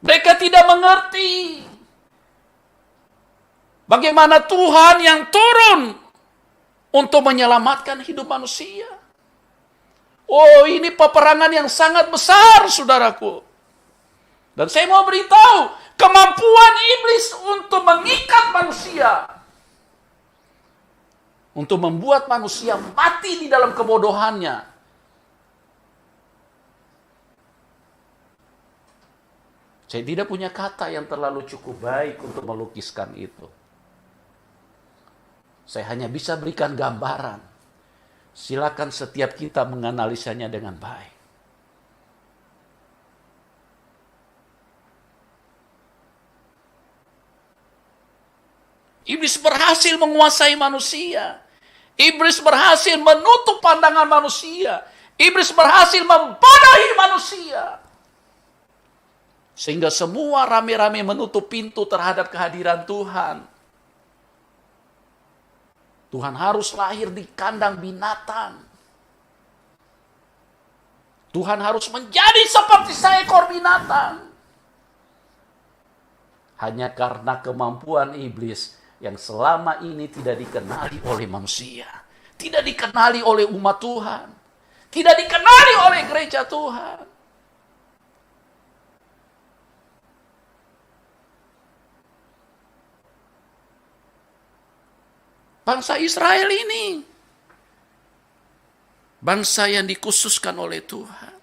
Mereka tidak mengerti bagaimana Tuhan yang turun untuk menyelamatkan hidup manusia. Oh, ini peperangan yang sangat besar, saudaraku. Dan saya mau beritahu, kemampuan iblis untuk mengikat manusia, untuk membuat manusia mati di dalam kebodohannya. Saya tidak punya kata yang terlalu cukup baik untuk melukiskan itu. Saya hanya bisa berikan gambaran. Silakan setiap kita menganalisanya dengan baik. Iblis berhasil menguasai manusia. Iblis berhasil menutup pandangan manusia. Iblis berhasil membadahi manusia. Sehingga semua rame-rame menutup pintu terhadap kehadiran Tuhan. Tuhan harus lahir di kandang binatang. Tuhan harus menjadi seperti seekor binatang. Hanya karena kemampuan iblis yang selama ini tidak dikenali oleh manusia. Tidak dikenali oleh umat Tuhan. Tidak dikenali oleh gereja Tuhan. Bangsa Israel ini bangsa yang dikhususkan oleh Tuhan.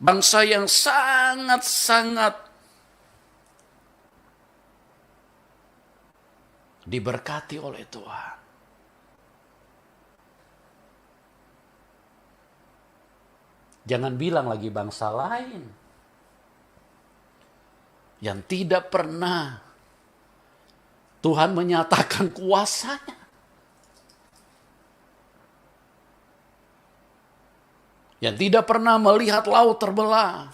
Bangsa yang sangat-sangat diberkati oleh Tuhan. Jangan bilang lagi bangsa lain yang tidak pernah Tuhan menyatakan kuasanya. Yang tidak pernah melihat laut terbelah.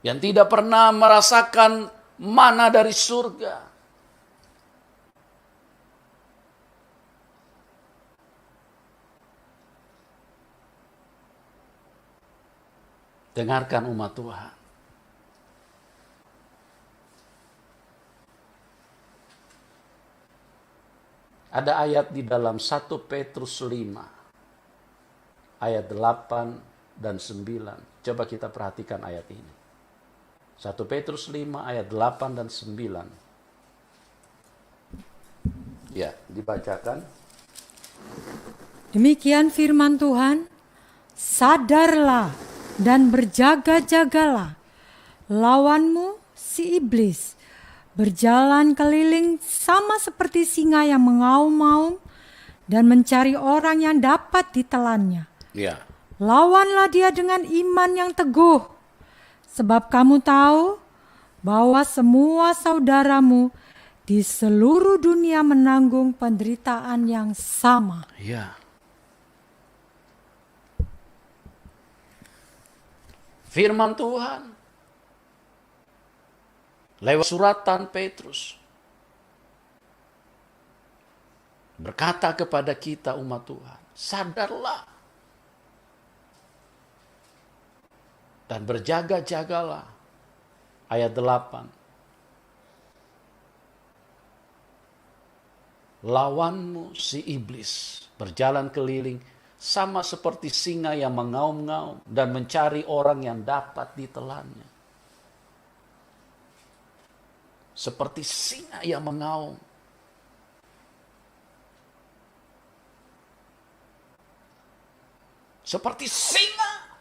Yang tidak pernah merasakan mana dari surga. Dengarkan umat Tuhan. Ada ayat di dalam 1 Petrus 5, ayat 8 dan 9. Coba kita perhatikan ayat ini. 1 Petrus 5, ayat 8 dan 9. Ya, dibacakan. Demikian firman Tuhan, sadarlah dan berjaga-jagalah. Lawanmu si iblis berjalan keliling sama seperti singa yang mengaum-ngaum dan mencari orang yang dapat ditelannya. Ya. Lawanlah dia dengan iman yang teguh, sebab kamu tahu bahwa semua saudaramu di seluruh dunia menanggung penderitaan yang sama. Ya. Firman Tuhan lewat suratan Petrus berkata kepada kita umat Tuhan, sadarlah dan berjaga-jagalah. Ayat 8. Lawanmu si iblis berjalan keliling sama seperti singa yang mengaum-ngaum dan mencari orang yang dapat ditelannya. seperti singa yang mengaum. Seperti singa.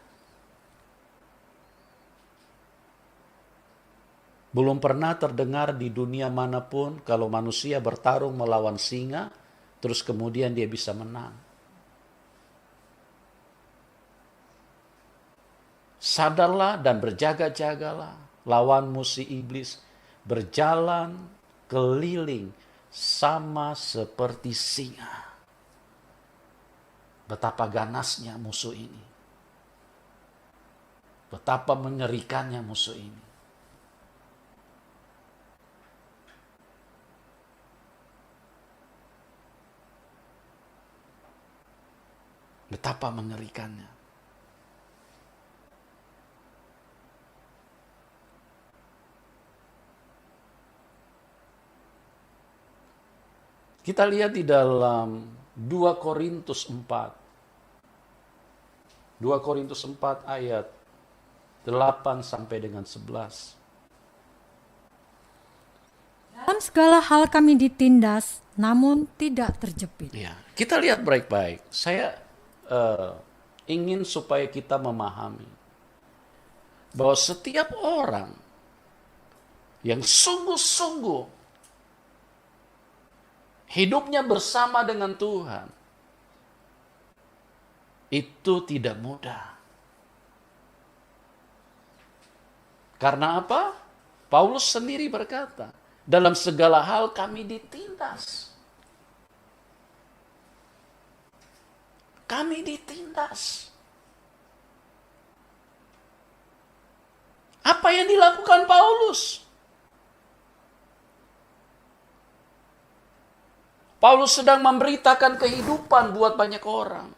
Belum pernah terdengar di dunia manapun kalau manusia bertarung melawan singa, terus kemudian dia bisa menang. Sadarlah dan berjaga-jagalah, lawanmu si iblis berjalan keliling sama seperti singa. Betapa ganasnya musuh ini. Betapa mengerikannya musuh ini. Betapa mengerikannya. Kita lihat di dalam 2 Korintus 4. 2 Korintus 4 ayat 8 sampai dengan 11. Dalam segala hal kami ditindas, namun tidak terjepit. Ya, kita lihat baik-baik. Saya ingin supaya kita memahami bahwa setiap orang yang sungguh-sungguh hidupnya bersama dengan Tuhan, itu tidak mudah. Karena apa? Paulus sendiri berkata, dalam segala hal kami ditindas. Kami ditindas. Apa yang dilakukan Paulus? Paulus sedang memberitakan kehidupan buat banyak orang.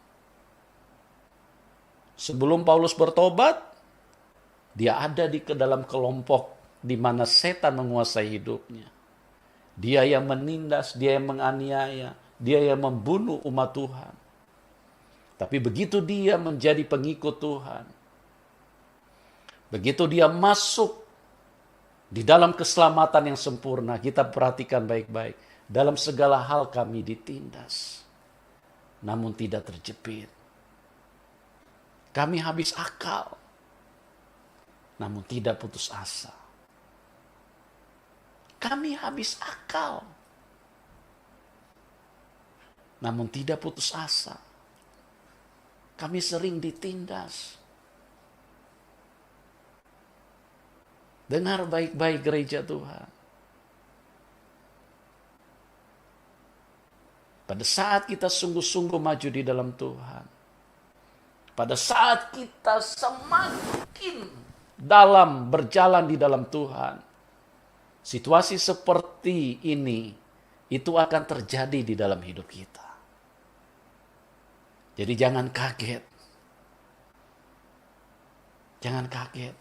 Sebelum Paulus bertobat, dia ada di dalam kelompok di mana setan menguasai hidupnya. Dia yang menindas, dia yang menganiaya, dia yang membunuh umat Tuhan. Tapi begitu dia menjadi pengikut Tuhan, begitu dia masuk di dalam keselamatan yang sempurna, kita perhatikan baik-baik. Dalam segala hal kami ditindas, namun tidak terjepit. Kami habis akal, namun tidak putus asa. Kami habis akal, namun tidak putus asa. Kami sering ditindas. Dengar baik-baik gereja Tuhan. Pada saat kita sungguh-sungguh maju di dalam Tuhan, pada saat kita semakin dalam berjalan di dalam Tuhan, situasi seperti ini itu akan terjadi di dalam hidup kita. Jadi jangan kaget. Jangan kaget.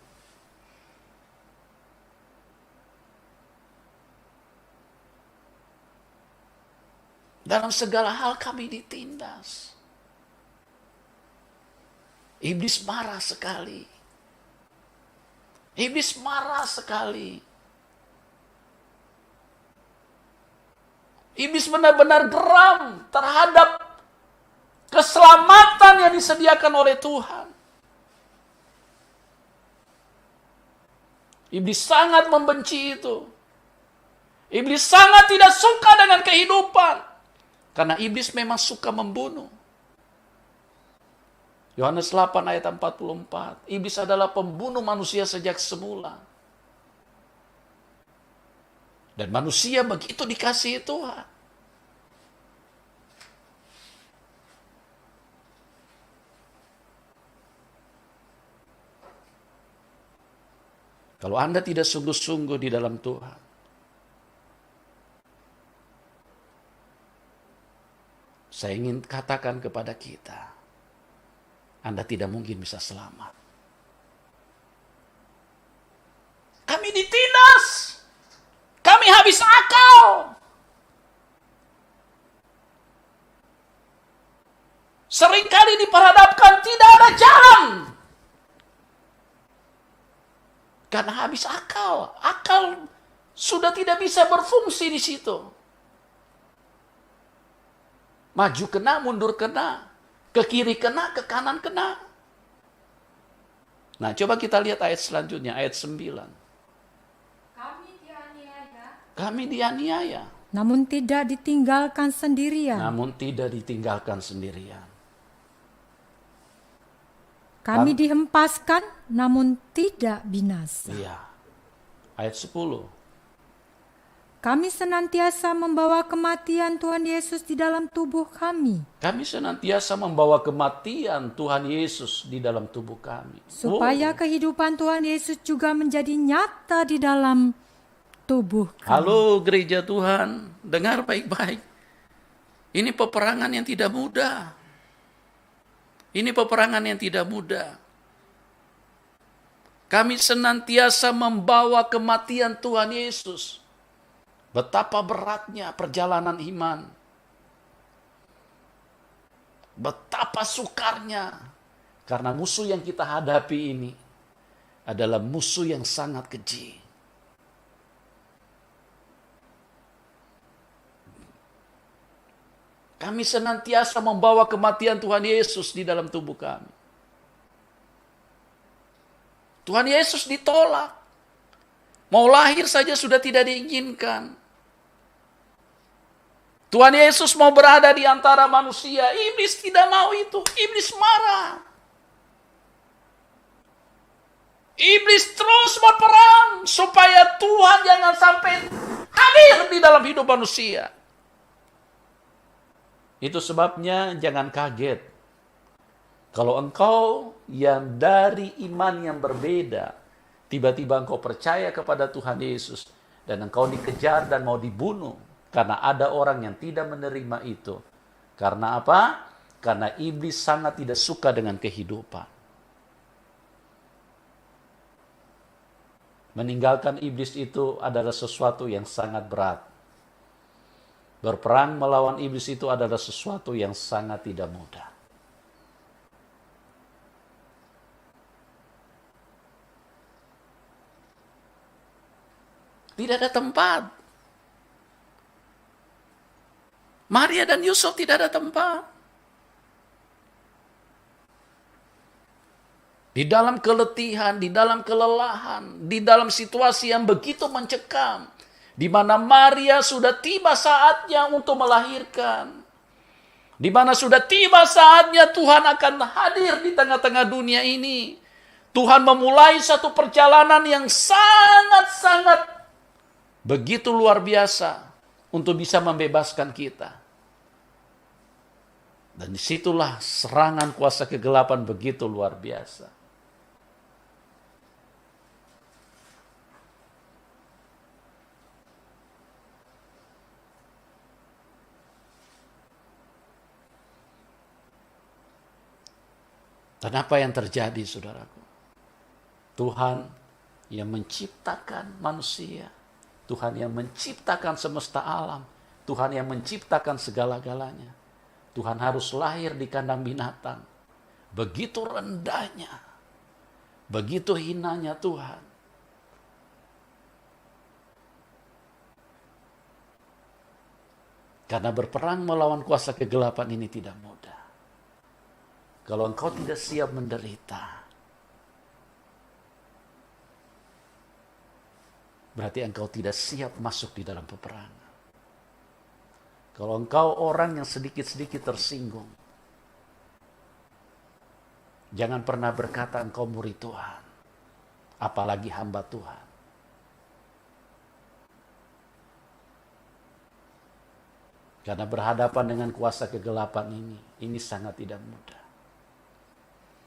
Dalam segala hal kami ditindas. Iblis marah sekali. Iblis marah sekali. Iblis benar-benar geram terhadap keselamatan yang disediakan oleh Tuhan. Iblis sangat membenci itu. Iblis sangat tidak suka dengan kehidupan. Karena iblis memang suka membunuh. Yohanes 8 ayat 44. Iblis adalah pembunuh manusia sejak semula. Dan manusia begitu dikasihi Tuhan. Kalau Anda tidak sungguh-sungguh di dalam Tuhan, saya ingin katakan kepada kita, Anda tidak mungkin bisa selamat. Kami ditindas. Kami habis akal. Seringkali diperhadapkan tidak ada jalan. Karena habis akal. Akal sudah tidak bisa berfungsi di situ. Maju kena, mundur kena, ke kiri kena, ke kanan kena. Nah, coba kita lihat ayat selanjutnya, ayat 9. Kami dianiaya. Namun tidak ditinggalkan sendirian. Namun tidak ditinggalkan sendirian. Kami dihempaskan namun tidak binasa. Iya. Ayat 10. Kami senantiasa membawa kematian Tuhan Yesus di dalam tubuh kami, Kami senantiasa membawa kematian Tuhan Yesus di dalam tubuh kami. supaya kehidupan Tuhan Yesus juga menjadi nyata di dalam tubuh kami. Halo gereja Tuhan, dengar baik-baik. Ini peperangan yang tidak mudah. Ini peperangan yang tidak mudah. Kami senantiasa membawa kematian Tuhan Yesus. Betapa beratnya perjalanan iman. Betapa sukarnya. Karena musuh yang kita hadapi ini adalah musuh yang sangat keji. Kami senantiasa membawa kematian Tuhan Yesus di dalam tubuh kami. Tuhan Yesus ditolak. Mau lahir saja sudah tidak diinginkan. Tuhan Yesus mau berada di antara manusia. Iblis tidak mau itu. Iblis marah. Iblis terus berperang supaya Tuhan jangan sampai hadir di dalam hidup manusia. Itu sebabnya jangan kaget kalau engkau yang dari iman yang berbeda, tiba-tiba engkau percaya kepada Tuhan Yesus dan engkau dikejar dan mau dibunuh karena ada orang yang tidak menerima itu. Karena apa? Karena iblis sangat tidak suka dengan kehidupan. Meninggalkan iblis itu adalah sesuatu yang sangat berat. Berperang melawan iblis itu adalah sesuatu yang sangat tidak mudah. Tidak ada tempat. Maria dan Yusuf tidak ada tempat. Di dalam keletihan, di dalam kelelahan, di dalam situasi yang begitu mencekam, di mana Maria sudah tiba saatnya untuk melahirkan, di mana sudah tiba saatnya Tuhan akan hadir di tengah-tengah dunia ini. Tuhan memulai satu perjalanan yang sangat-sangat begitu luar biasa untuk bisa membebaskan kita. Dan disitulah serangan kuasa kegelapan begitu luar biasa. Dan apa yang terjadi, saudaraku? Tuhan yang menciptakan manusia, Tuhan yang menciptakan semesta alam, Tuhan yang menciptakan segala-galanya, Tuhan harus lahir di kandang binatang. Begitu rendahnya, begitu hinanya Tuhan. Karena berperang melawan kuasa kegelapan ini tidak mudah. Kalau engkau tidak siap menderita, berarti engkau tidak siap masuk di dalam peperangan. Kalau engkau orang yang sedikit-sedikit tersinggung, jangan pernah berkata engkau murid Tuhan, apalagi hamba Tuhan. Karena berhadapan dengan kuasa kegelapan ini sangat tidak mudah.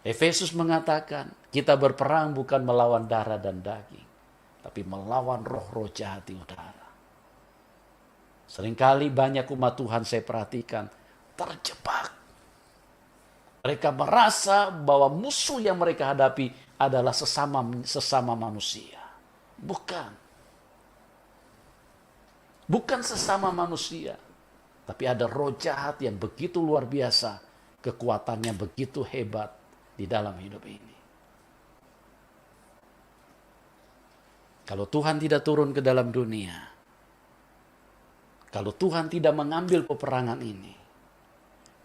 Efesus mengatakan, kita berperang bukan melawan darah dan daging, tapi melawan roh-roh jahat di udara. Seringkali banyak umat Tuhan saya perhatikan terjebak. Mereka merasa bahwa musuh yang mereka hadapi adalah sesama manusia. Bukan. Bukan sesama manusia. Tapi ada roh jahat yang begitu luar biasa. Kekuatannya begitu hebat di dalam hidup ini. Kalau Tuhan tidak turun ke dalam dunia, kalau Tuhan tidak mengambil peperangan ini,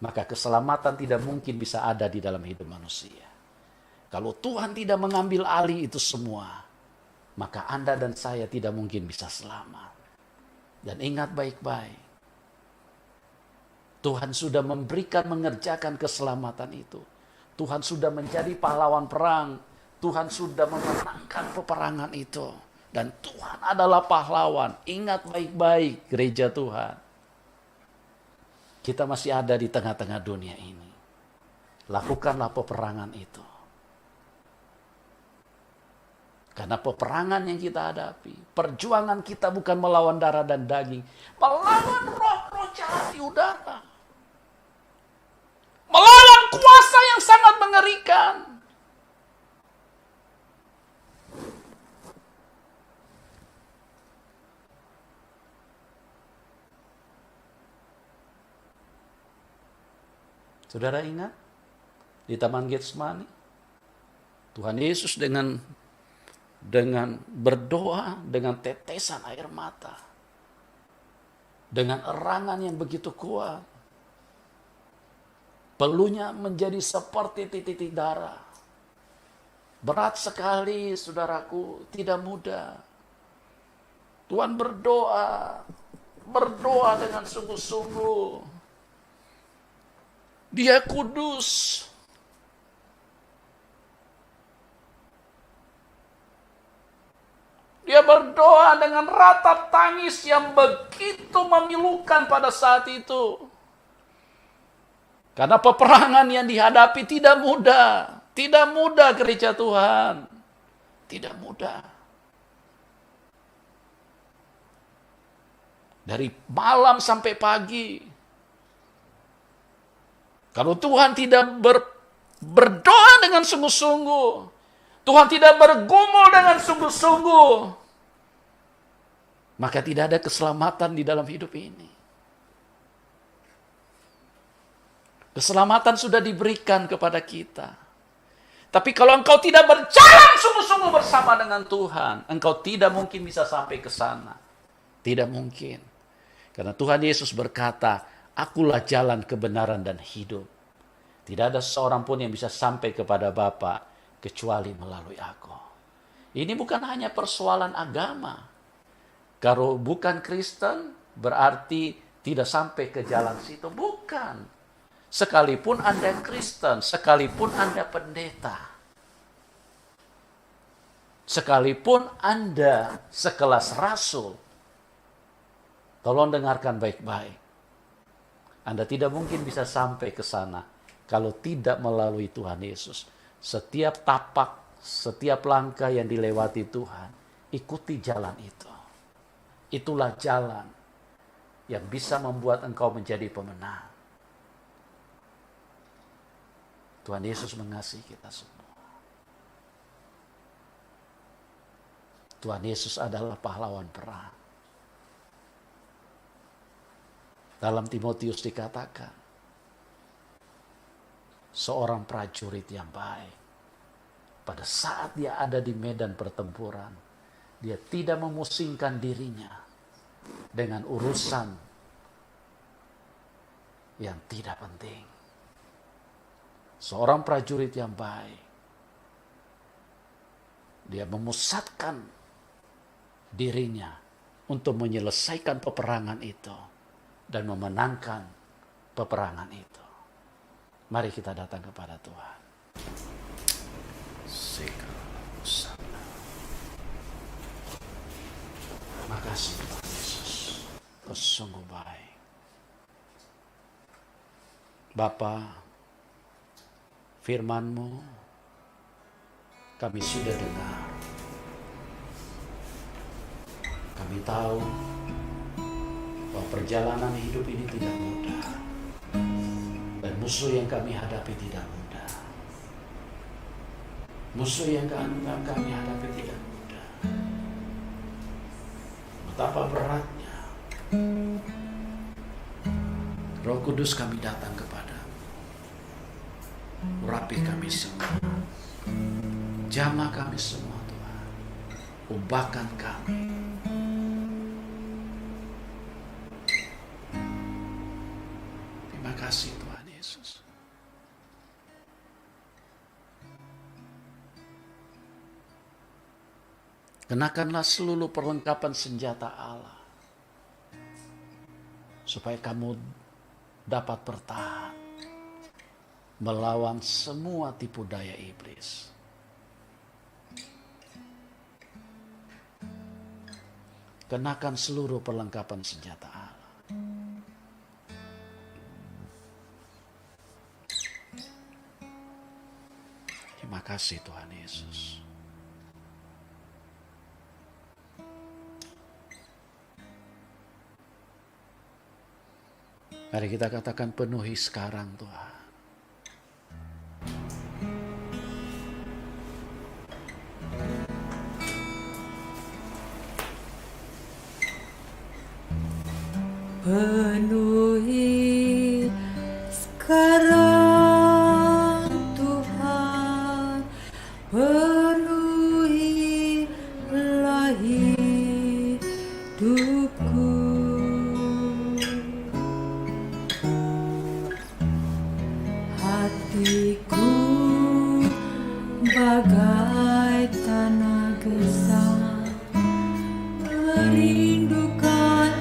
maka keselamatan tidak mungkin bisa ada di dalam hidup manusia. Kalau Tuhan tidak mengambil alih itu semua, maka Anda dan saya tidak mungkin bisa selamat. Dan ingat baik-baik, Tuhan sudah mengerjakan keselamatan itu. Tuhan sudah menjadi pahlawan perang. Tuhan sudah memenangkan peperangan itu. Dan Tuhan adalah pahlawan. Ingat baik-baik gereja Tuhan. Kita masih ada di tengah-tengah dunia ini. Lakukanlah peperangan itu. Karena peperangan yang kita hadapi, perjuangan kita bukan melawan darah dan daging, melawan roh-roh jahat di udara. Melawan kuasa yang sangat mengerikan. Saudara ingat di Taman Getsemani, Tuhan Yesus dengan berdoa dengan tetesan air mata, dengan erangan yang begitu kuat, peluhnya menjadi seperti titik-titik darah. Berat sekali, saudaraku, tidak mudah. Tuhan berdoa dengan sungguh-sungguh. Dia kudus. Dia berdoa dengan ratap tangis yang begitu memilukan pada saat itu. Karena peperangan yang dihadapi tidak mudah. Tidak mudah gereja Tuhan. Tidak mudah. Dari malam sampai pagi. Kalau Tuhan tidak berdoa dengan sungguh-sungguh, Tuhan tidak bergumul dengan sungguh-sungguh, maka tidak ada keselamatan di dalam hidup ini. Keselamatan sudah diberikan kepada kita. Tapi kalau engkau tidak berjalan sungguh-sungguh bersama dengan Tuhan, engkau tidak mungkin bisa sampai ke sana. Tidak mungkin. Karena Tuhan Yesus berkata, Akulah jalan kebenaran dan hidup. Tidak ada seorang pun yang bisa sampai kepada Bapa kecuali melalui aku. Ini bukan hanya persoalan agama. Kalau bukan Kristen berarti tidak sampai ke jalan situ. Bukan. Sekalipun Anda Kristen, sekalipun Anda pendeta, sekalipun Anda sekelas rasul, tolong dengarkan baik-baik. Anda tidak mungkin bisa sampai ke sana kalau tidak melalui Tuhan Yesus. Setiap tapak, setiap langkah yang dilewati Tuhan, ikuti jalan itu. Itulah jalan yang bisa membuat engkau menjadi pemenang. Tuhan Yesus mengasihi kita semua. Tuhan Yesus adalah pahlawan perang. Dalam Timotius dikatakan, seorang prajurit yang baik, pada saat dia ada di medan pertempuran, dia tidak memusingkan dirinya dengan urusan yang tidak penting. Seorang prajurit yang baik, dia memusatkan dirinya untuk menyelesaikan peperangan itu dan memenangkan peperangan itu. Mari kita datang kepada Tuhan. Terima kasih Tuhan Yesus. Kau sungguh baik. Bapa, firman-Mu kami sudah dengar. Kami tahu bahwa perjalanan hidup ini tidak mudah. Dan musuh yang kami hadapi tidak mudah. Musuh yang kami hadapi tidak mudah. Betapa beratnya. Roh Kudus kami datang kepada-Mu. Urapi kami semua. Jamah kami semua Tuhan. ubahkan kami. Terima kasih Tuhan Yesus. Kenakanlah seluruh perlengkapan senjata Allah, supaya kamu dapat bertahan melawan semua tipu daya iblis. Kenakan seluruh perlengkapan senjata Allah. Terima kasih Tuhan Yesus. Mari kita katakan, penuhi sekarang Tuhan. Penuhi sekarang Tuhan, penuhilah hidupku. Hatiku bagai tanah gersang, merindukan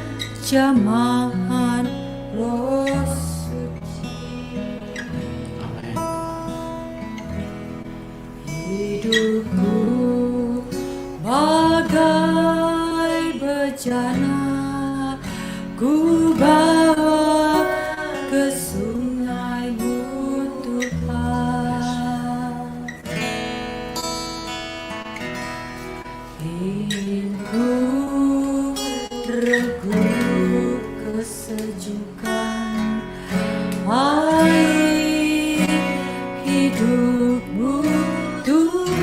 jamahan Roh Suci. Amin. Hidupku bagai bejana, ku bawa ke sungai-Mu Tuhan. Inginku teguh kesejukan air hidup-Mu Tuhan.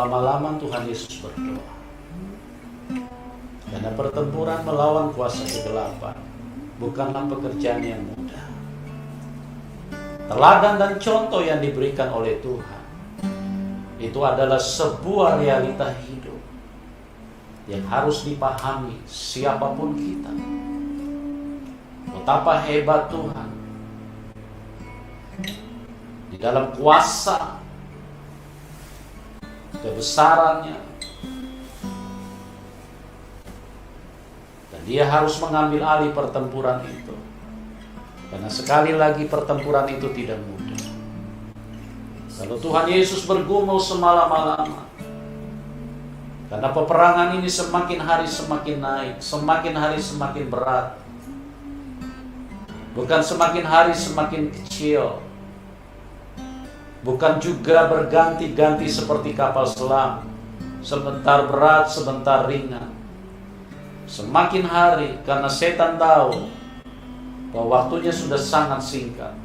Selama-lama Tuhan Yesus berdoa. Karena pertempuran melawan kuasa kegelapan bukanlah pekerjaan yang mudah. Teladan dan contoh yang diberikan oleh Tuhan itu adalah sebuah realita hidup yang harus dipahami siapapun kita. Betapa hebat Tuhan di dalam kuasa kebesarannya, dan dia harus mengambil alih pertempuran itu. Karena sekali lagi pertempuran itu tidak mudah. Kalau Tuhan Yesus bergumul semalam-malam, karena peperangan ini semakin hari semakin naik, semakin hari semakin berat, bukan semakin hari semakin kecil, bukan juga berganti-ganti seperti kapal selam, sebentar berat, sebentar ringan. Semakin hari, karena setan tahu bahwa waktunya sudah sangat singkat.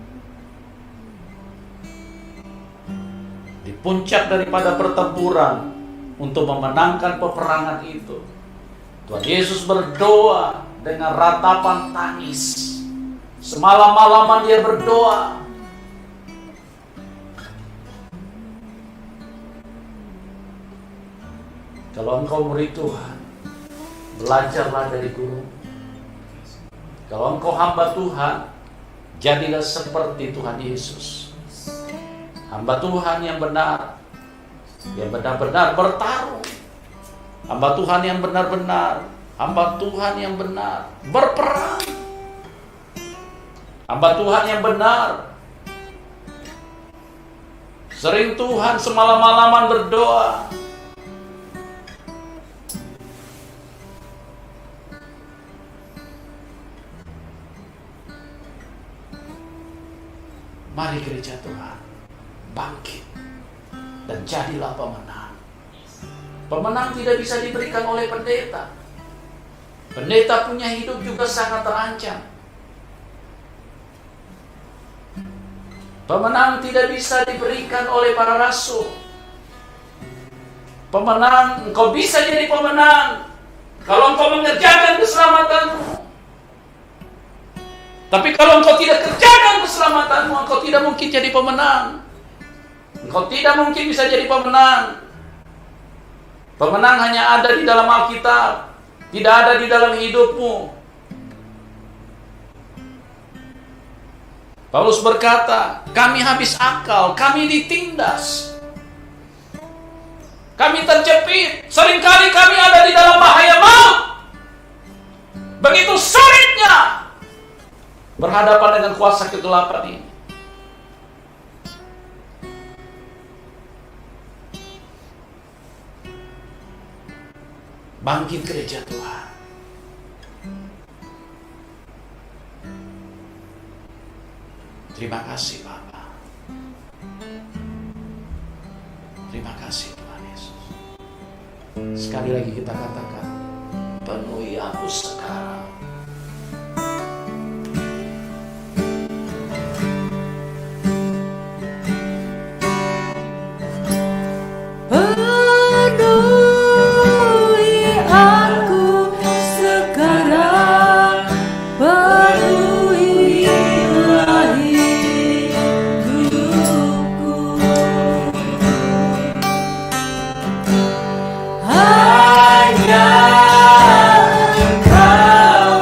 Di puncak daripada pertempuran untuk memenangkan peperangan itu, Tuhan Yesus berdoa dengan ratapan tangis. Semalam-malaman dia berdoa. Kalau engkau murid Tuhan, belajarlah dari guru. Kalau engkau hamba Tuhan, jadilah seperti Tuhan Yesus. Hamba Tuhan yang benar, yang benar-benar bertarung. Hamba Tuhan yang benar-benar, hamba Tuhan yang benar berperang. Hamba Tuhan yang benar. Sering Tuhan semalam-malaman berdoa. Mari gereja Tuhan bangkit dan jadilah pemenang. Pemenang tidak bisa diberikan oleh pendeta. Pendeta punya hidup juga sangat terancam. Pemenang tidak bisa diberikan oleh para rasul. Pemenang, engkau bisa jadi pemenang kalau engkau mengerjakan keselamatanmu. Tapi kalau engkau tidak kerjakan keselamatanmu, engkau tidak mungkin jadi pemenang. Engkau tidak mungkin bisa jadi pemenang. Pemenang hanya ada di dalam Alkitab, tidak ada di dalam hidupmu. Paulus berkata, kami habis akal, kami ditindas, kami terjepit, seringkali kami ada di dalam bahaya maut. Begitu sulitnya berhadapan dengan kuasa kegelapan ini. Bangkit gereja Tuhan. Terima kasih Bapa. Terima kasih Tuhan Yesus. Sekali lagi kita katakan, penuhi aku sekarang. Hanya Engkau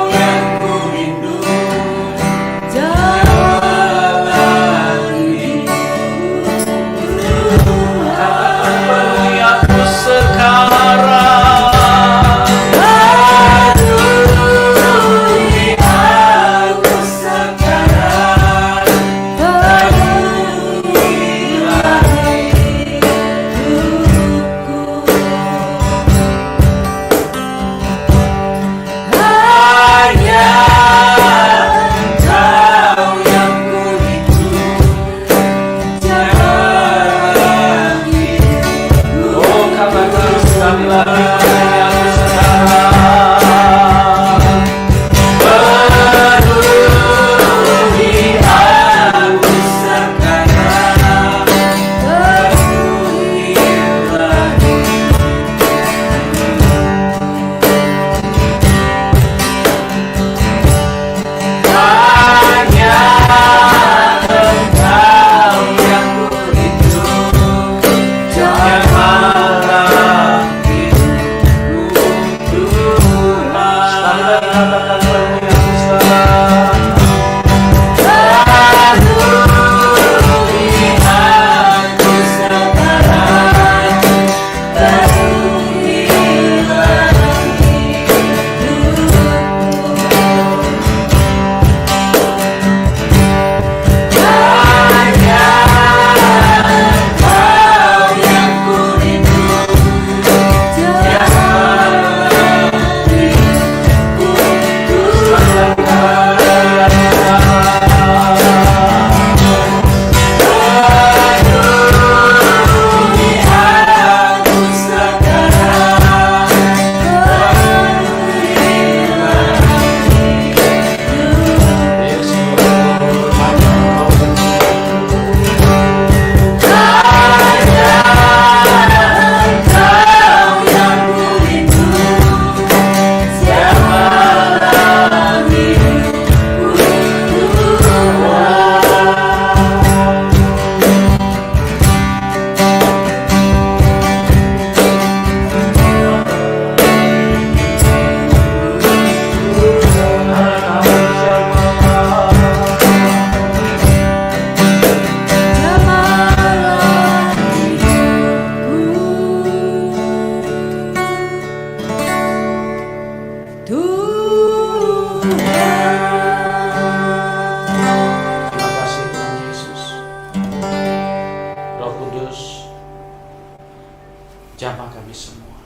Jamah kami semua.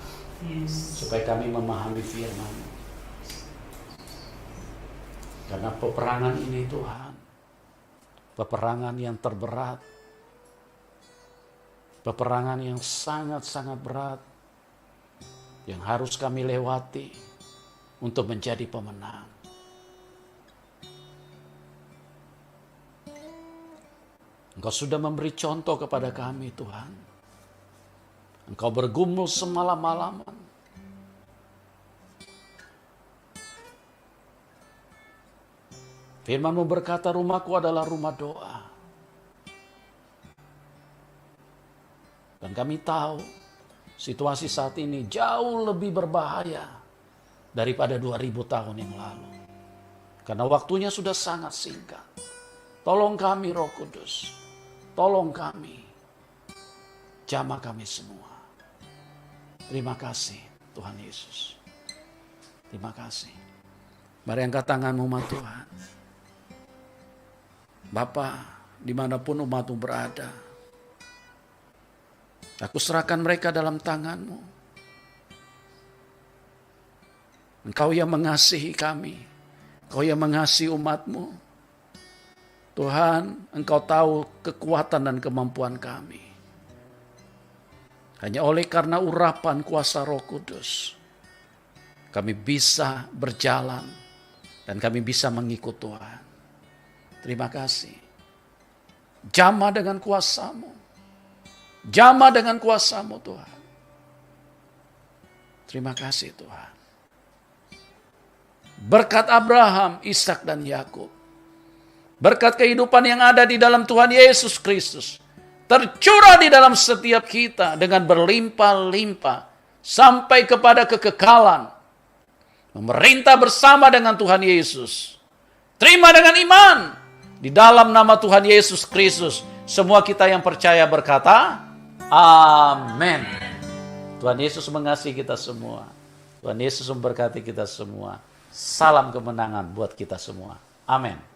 Supaya kami memahami firman. Karena peperangan ini Tuhan, peperangan yang terberat, peperangan yang sangat-sangat berat, yang harus kami lewati untuk menjadi pemenang. Engkau sudah memberi contoh kepada kami Tuhan. Engkau bergumul semalam-malaman. Firman-Mu berkata, rumahku adalah rumah doa. Dan kami tahu situasi saat ini jauh lebih berbahaya daripada 2000 tahun yang lalu. Karena waktunya sudah sangat singkat. Tolong kami Roh Kudus. Tolong kami. Jamah kami semua. Terima kasih Tuhan Yesus. Terima kasih. Mari angkat tanganmu Tuhan. Bapa, dimanapun umat-Mu berada, aku serahkan mereka dalam tangan-Mu. Engkau yang mengasihi kami, Engkau yang mengasihi umat-Mu. Tuhan, Engkau tahu kekuatan dan kemampuan kami. Hanya oleh karena urapan kuasa Roh Kudus, kami bisa berjalan dan kami bisa mengikut Tuhan. Terima kasih. Jamah dengan kuasa-Mu. Jamah dengan kuasa-Mu Tuhan. Terima kasih Tuhan. Berkat Abraham, Ishak dan Yakub. Berkat kehidupan yang ada di dalam Tuhan Yesus Kristus. Tercurah di dalam setiap kita dengan berlimpah-limpah. Sampai kepada kekekalan. Memerintah bersama dengan Tuhan Yesus. Terima dengan iman. Di dalam nama Tuhan Yesus Kristus, semua kita yang percaya berkata, amin. Tuhan Yesus mengasihi kita semua. Tuhan Yesus memberkati kita semua. Salam kemenangan buat kita semua. Amin.